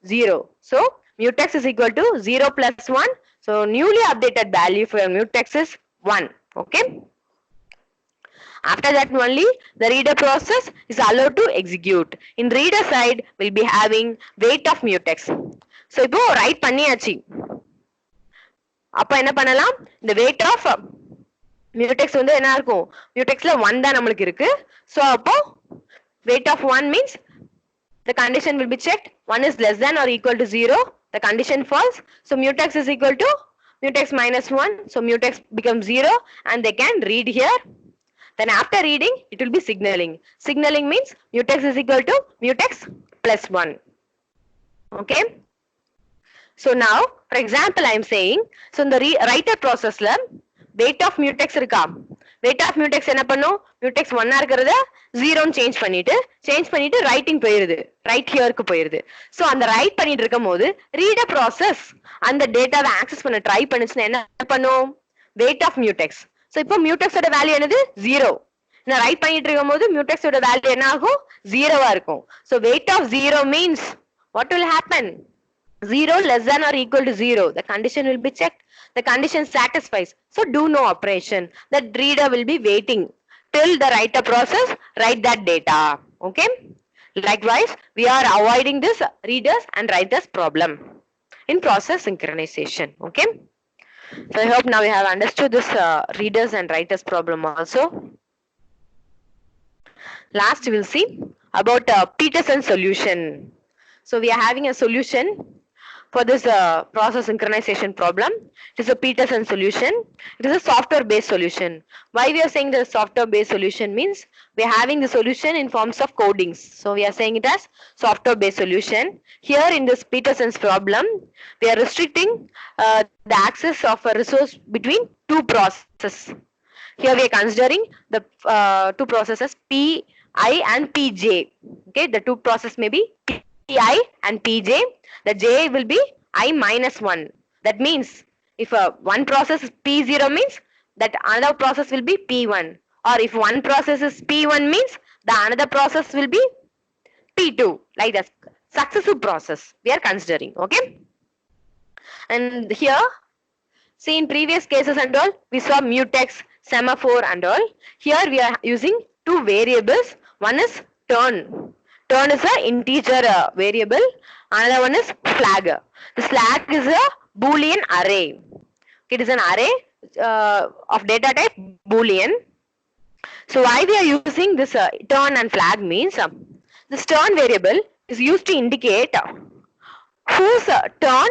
0. So mutex is equal to 0 plus 1. So newly updated value for mutex is 1. Okay. After that only the reader process is allowed to execute. In reader side we'll be having weight of mutex. So இப்போ write பண்ணியாச்சு, அப்ப என்ன பண்ணலாம், இந்த weight of mutex வந்து என்ன இருக்கும், mutexல 1 தான் நமக்கு இருக்கு. So அப்போ weight of 1 means the condition will be checked, 1 is less than or equal to 0, the condition false. So mutex is equal to mutex minus 1. So mutex becomes 0 and they can read here. Then after reading it will be signaling. Signaling means mutex is equal to mutex plus 1. Okay, so now for example I am saying, so in the writer process la weight of mutex இருக்கா, weight of mutex என்ன பண்ணும், mutex 1 இருக்கிறத 0 ன்னு change பண்ணிட்டு writing போயிருது, right ஹியருக்கு போயிருது. So அந்த right பண்ணிட்டு இருக்கும்போது ரீடர் ப்ராசஸ் அந்த டேட்டாவை ஆக்சஸ் பண்ண ட்ரை பண்ணுச்சுன்னா என்ன பண்ணும், weight of mutex. So இப்போ mutex ஓட வேல்யூ என்னது 0. நான் ரைட் பண்ணிட்டு இருக்கும்போது mutex ஓட வேல்யூ என்ன ஆகும் 0 ஆ இருக்கும். So weight of 0 means what will happen? 0 less than or equal to 0. The condition will be checked. The condition satisfies. So do no operation. The reader will be waiting till the writer process write that data. Okay. Likewise, we are avoiding this readers and writers problem in process synchronization. Okay. So I hope now you have understood this readers and writers problem also. Last we will see about Peterson solution. So we are having a solution for this process synchronization problem. It is a Peterson solution. It is a software based solution. Why we are saying the software based solution means we are having the solution in forms of codings. So we are saying it as software based solution. Here in this Peterson's problem, we are restricting the access of a resource between two processes. Here we are considering the two processes Pi and Pj. Okay, the two processes may be Pi and Pj. The j will be I minus 1. That means if one process is P0 means that another process will be P1. Or if one process is P1 means the another process will be P2. Like that. Successive process we are considering. Okay. And here, see in previous cases and all, we saw mutex, semaphore and all. Here we are using two variables. One is turn. Turn is an integer variable. Another one is flag. This flag is a Boolean array. It is an array of data type Boolean. So why we are using this turn and flag means this turn variable is used to indicate whose turn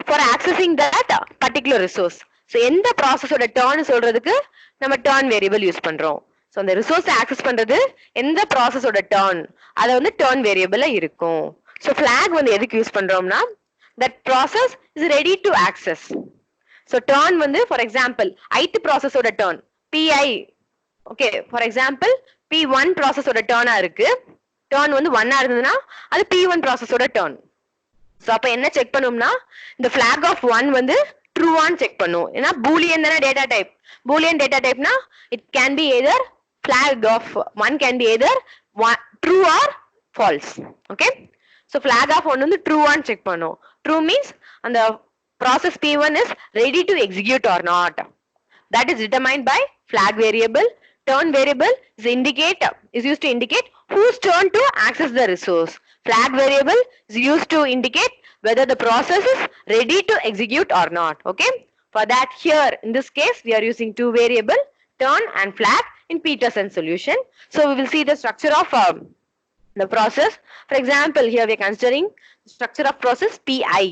for accessing that particular resource. So எந்த process ஓட turn சொல்றதுக்கு நம்ம turn variable use பண்றோம். So அந்த resource access பண்றது எந்த process ஓட turn அத வந்து turn variable இருக்கும். So flag வந்து எதுக்கு யூஸ் பண்றோம்னா that process is ready to access. So turn வந்து for example ith process ஓட turn pi. Okay, for example p1 process ஓட turn இருக்கு. Turn வந்து 1 இருந்ததுன்னா அது p1 process ஓட turn. So அப்ப என்ன செக் பண்ணும்னா இந்த flag of 1 வந்து true ஆன் செக் பண்ணும். ஏன்னா boolean தான data type. Boolean data type னா it can be either flag of 1 can be either true or false. Okay. So flag of 1 வந்து true ஆன் செக் பண்ணும். True means அந்த process P1 is ready to execute or not. That is determined by flag variable. Turn variable is used to indicate whose turn to access the resource. Flag variable is used to indicate whether the process is ready to execute or not. Okay. For that here in this case we are using two variable turn and flag in Peterson solution. So we will see the structure of the process. For example, here we are considering the structure of process Pi.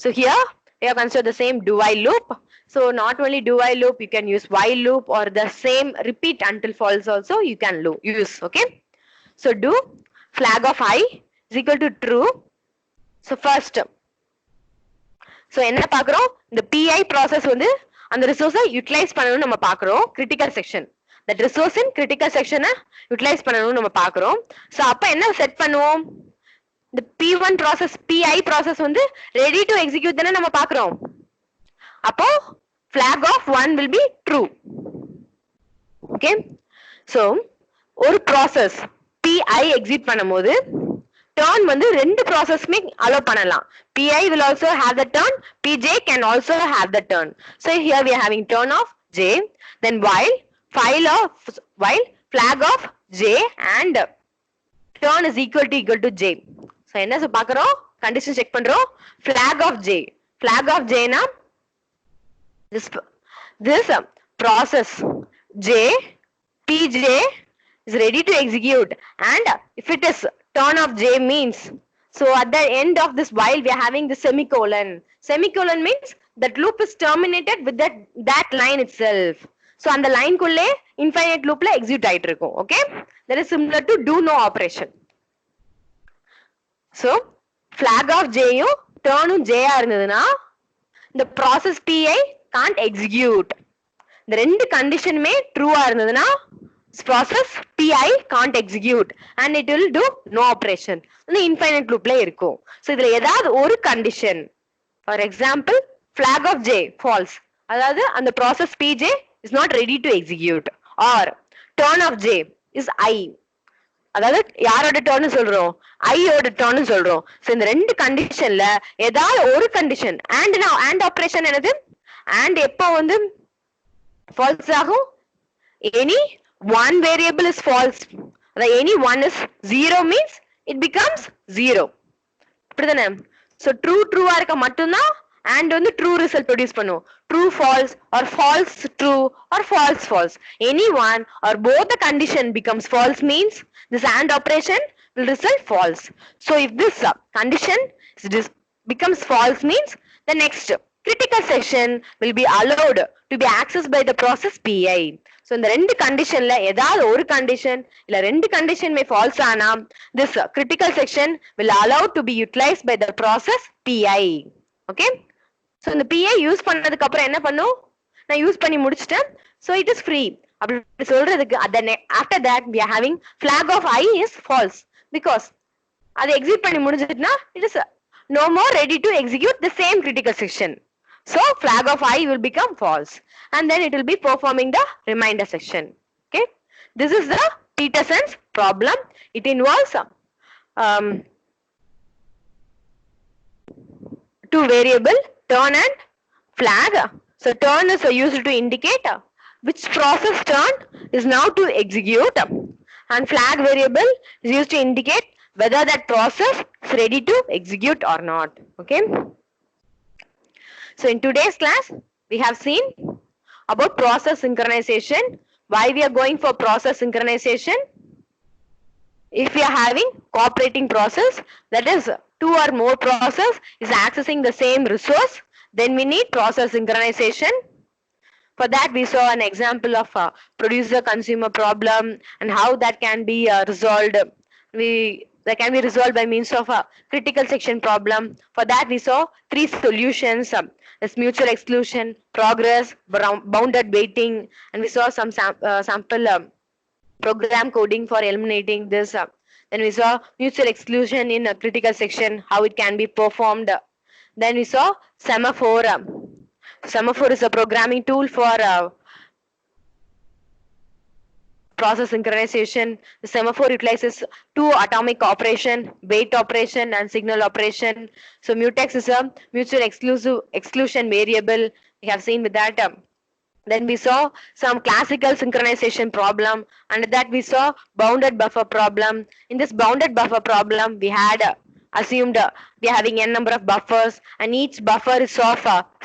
So here we have considered the same do while loop. So not only do while loop, you can use while loop or the same repeat until false also you can use. Okay. So do flag of I is equal to true. So first, so என்ன பார்க்கிறோம் இந்த Pi process வந்து அந்த resource utilize பண்ணனும் நம்ம பார்க்கிறோம் critical section. That resource in critical section utilize பண்ணனும் நம்ம பார்க்கிறோம். So அப்ப என்ன செட் பண்ணுவோம் the P1 process Pi process வந்து ready to execute தான நம்ம பார்க்கிறோம். அப்போ flag of 1 will be true. Okay. So ஒரு process Pi execute பண்ணும்போது turn வந்து ரெண்டு processமே allow பண்ணலாம். Pi will also have the turn, Pj can also have the turn. So here we are having turn of j, then while flag of j and turn is equal to j. So என்ன பார்க்கிறோம் condition check பண்றோம் flag of j na this process j Pj is ready to execute, and if it is turn of j means, so at the end of this while we are having the semicolon. Semicolon means that loop is terminated with that line itself. So on the line kulle infinite loop la execute ஆயிட்டு இருக்கும். Okay, that is similar to do no operation. So flag of j யும் turn j ஆ இருந்ததுன்னா the process Pi can't execute. இந்த ரெண்டு கண்டிஷனுமே true ஆ இருந்ததுன்னா process Pi can't execute and it will do no operation. இந்த infinite loopல இருக்கும். So இதுல ஏதாவது ஒரு condition, for example flag of j false, அதாவது அந்த process pj is not ready to execute or turn of j is I. அதாவது யாரோட turn சொல்றோம், ஐயோட டர்ன் சொல்றோம். சோ இந்த ரெண்டு கண்டிஷன்ல ஏதாவது ஒரு கண்டிஷன் and ஆபரேஷன் என்னது, and எப்போ வந்து ஃபால்ஸ் ஆகும், any one variable is false, any one is zero means it becomes zero. அப்படிதானே? so true இருக்க மட்டும்தான் and வந்து true result produce பண்ணும். true false or false true or false false, any one or both the condition becomes false means this and operation will result false. so if this condition becomes false means the next critical section will be allowed to be accessed by the process pi. so இந்த ரெண்டு கண்டிஷன்ல ஏதாவது ஒரு condition இல்ல ரெண்டு கண்டிஷனுமே falls ஆனா this critical section will allowed to be utilized by the process pi. okay, so இந்த pi use பண்ணதுக்கு அப்புறம் என்ன பண்ணும், நான் யூஸ் பண்ணி முடிச்சிட்டேன், so it is free அப்படி சொல்றதுக்கு after that we are having flag of I is false because அது எக்ஸிக்யூட் பண்ணி முடிஞ்சிட்டுனா it is no more ready to execute the same critical section. so flag of I will become false and then it will be performing the remainder section. okay, this is the Peterson's problem. it involves two variable turn and flag. so turn is used to indicate which process turn is now to execute and flag variable is used to indicate whether that process is ready to execute or not. okay, so in today's class we have seen about process synchronization. why we are going for process synchronization? if we are having cooperating process, that is two or more process is accessing the same resource, then we need process synchronization. For that we saw an example of a producer consumer problem and how that can be resolved. That can be resolved by means of a critical section problem. For that we saw three solutions, as mutual exclusion, progress, bounded waiting, and we saw some sample program coding for eliminating this. then we saw mutual exclusion in a critical section, how it can be performed. then we saw semaphore. Semaphore is a programming tool for process synchronization. The semaphore utilizes two atomic operation, wait operation and signal operation. so mutex is a mutual exclusion variable. We have seen with that. then we saw some classical synchronization problem, and that we saw bounded buffer problem. in this bounded buffer problem we had assumed we are having n number of buffers and each buffer is of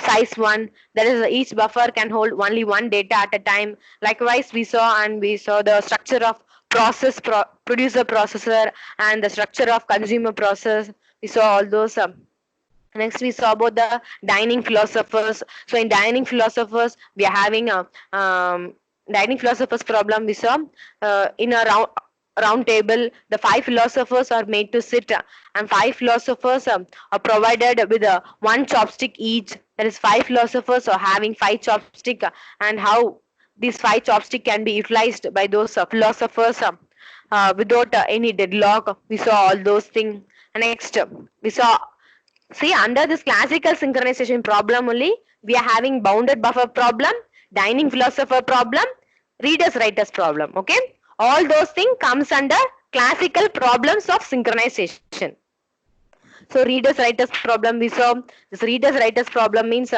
size 1, that is each buffer can hold only one data at a time. likewise we saw the structure of producer processor and the structure of consumer process. we saw all those. Next we saw about the dining philosophers. so in dining philosophers we are having a dining philosophers problem. we saw in a round table the 5 philosophers are made to sit, and 5 philosophers are provided with one chopstick each. That is 5 philosophers are having 5 chopstick, and how these 5 chopstick can be utilized by those philosophers without any deadlock. we saw all those things. And next we saw, see, under this classical synchronization problem only we are having bounded buffer problem, dining philosopher problem, readers writers problem. okay, all those things comes under classical problems of synchronization. so readers writers problem, we saw this readers writers problem means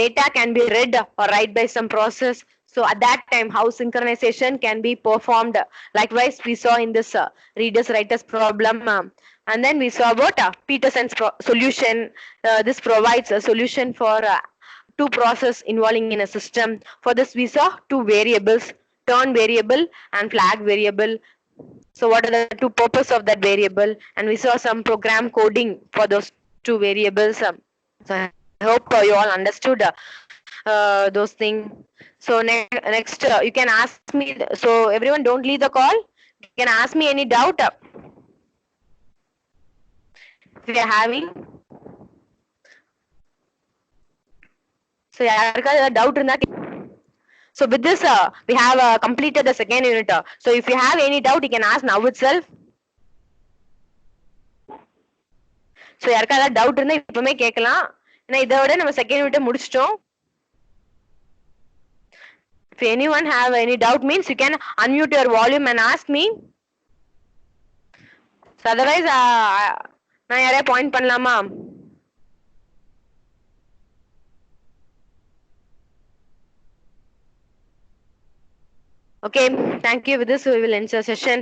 data can be read or write by some process. so at that time how synchronization can be performed. likewise we saw in this readers writers problem. and then we saw about Peterson's solution. this provides a solution for two process involving in a system. for this we saw two variables, turn variable and flag variable. so what are the two purpose of that variable, and we saw some program coding for those two variables. so I hope you all understood those things. so next you can ask me, so everyone don't leave the call, you can ask me any doubt if we are having. so யாருக்காவது doubt இருந்தா. so with this we have completed the second unit. so if you have any doubt you can ask now itself. so யாருக்காவது doubt இருந்தா இப்பவே கேட்கலாம், நான் இதோட நம்ம second unit முடிச்சிட்டோம். If anyone have any doubt means you can unmute your volume and ask me. So otherwise நான் யாரையா பாயிண்ட் பண்ணலாமா? Okay, thank you. With this we will end the session.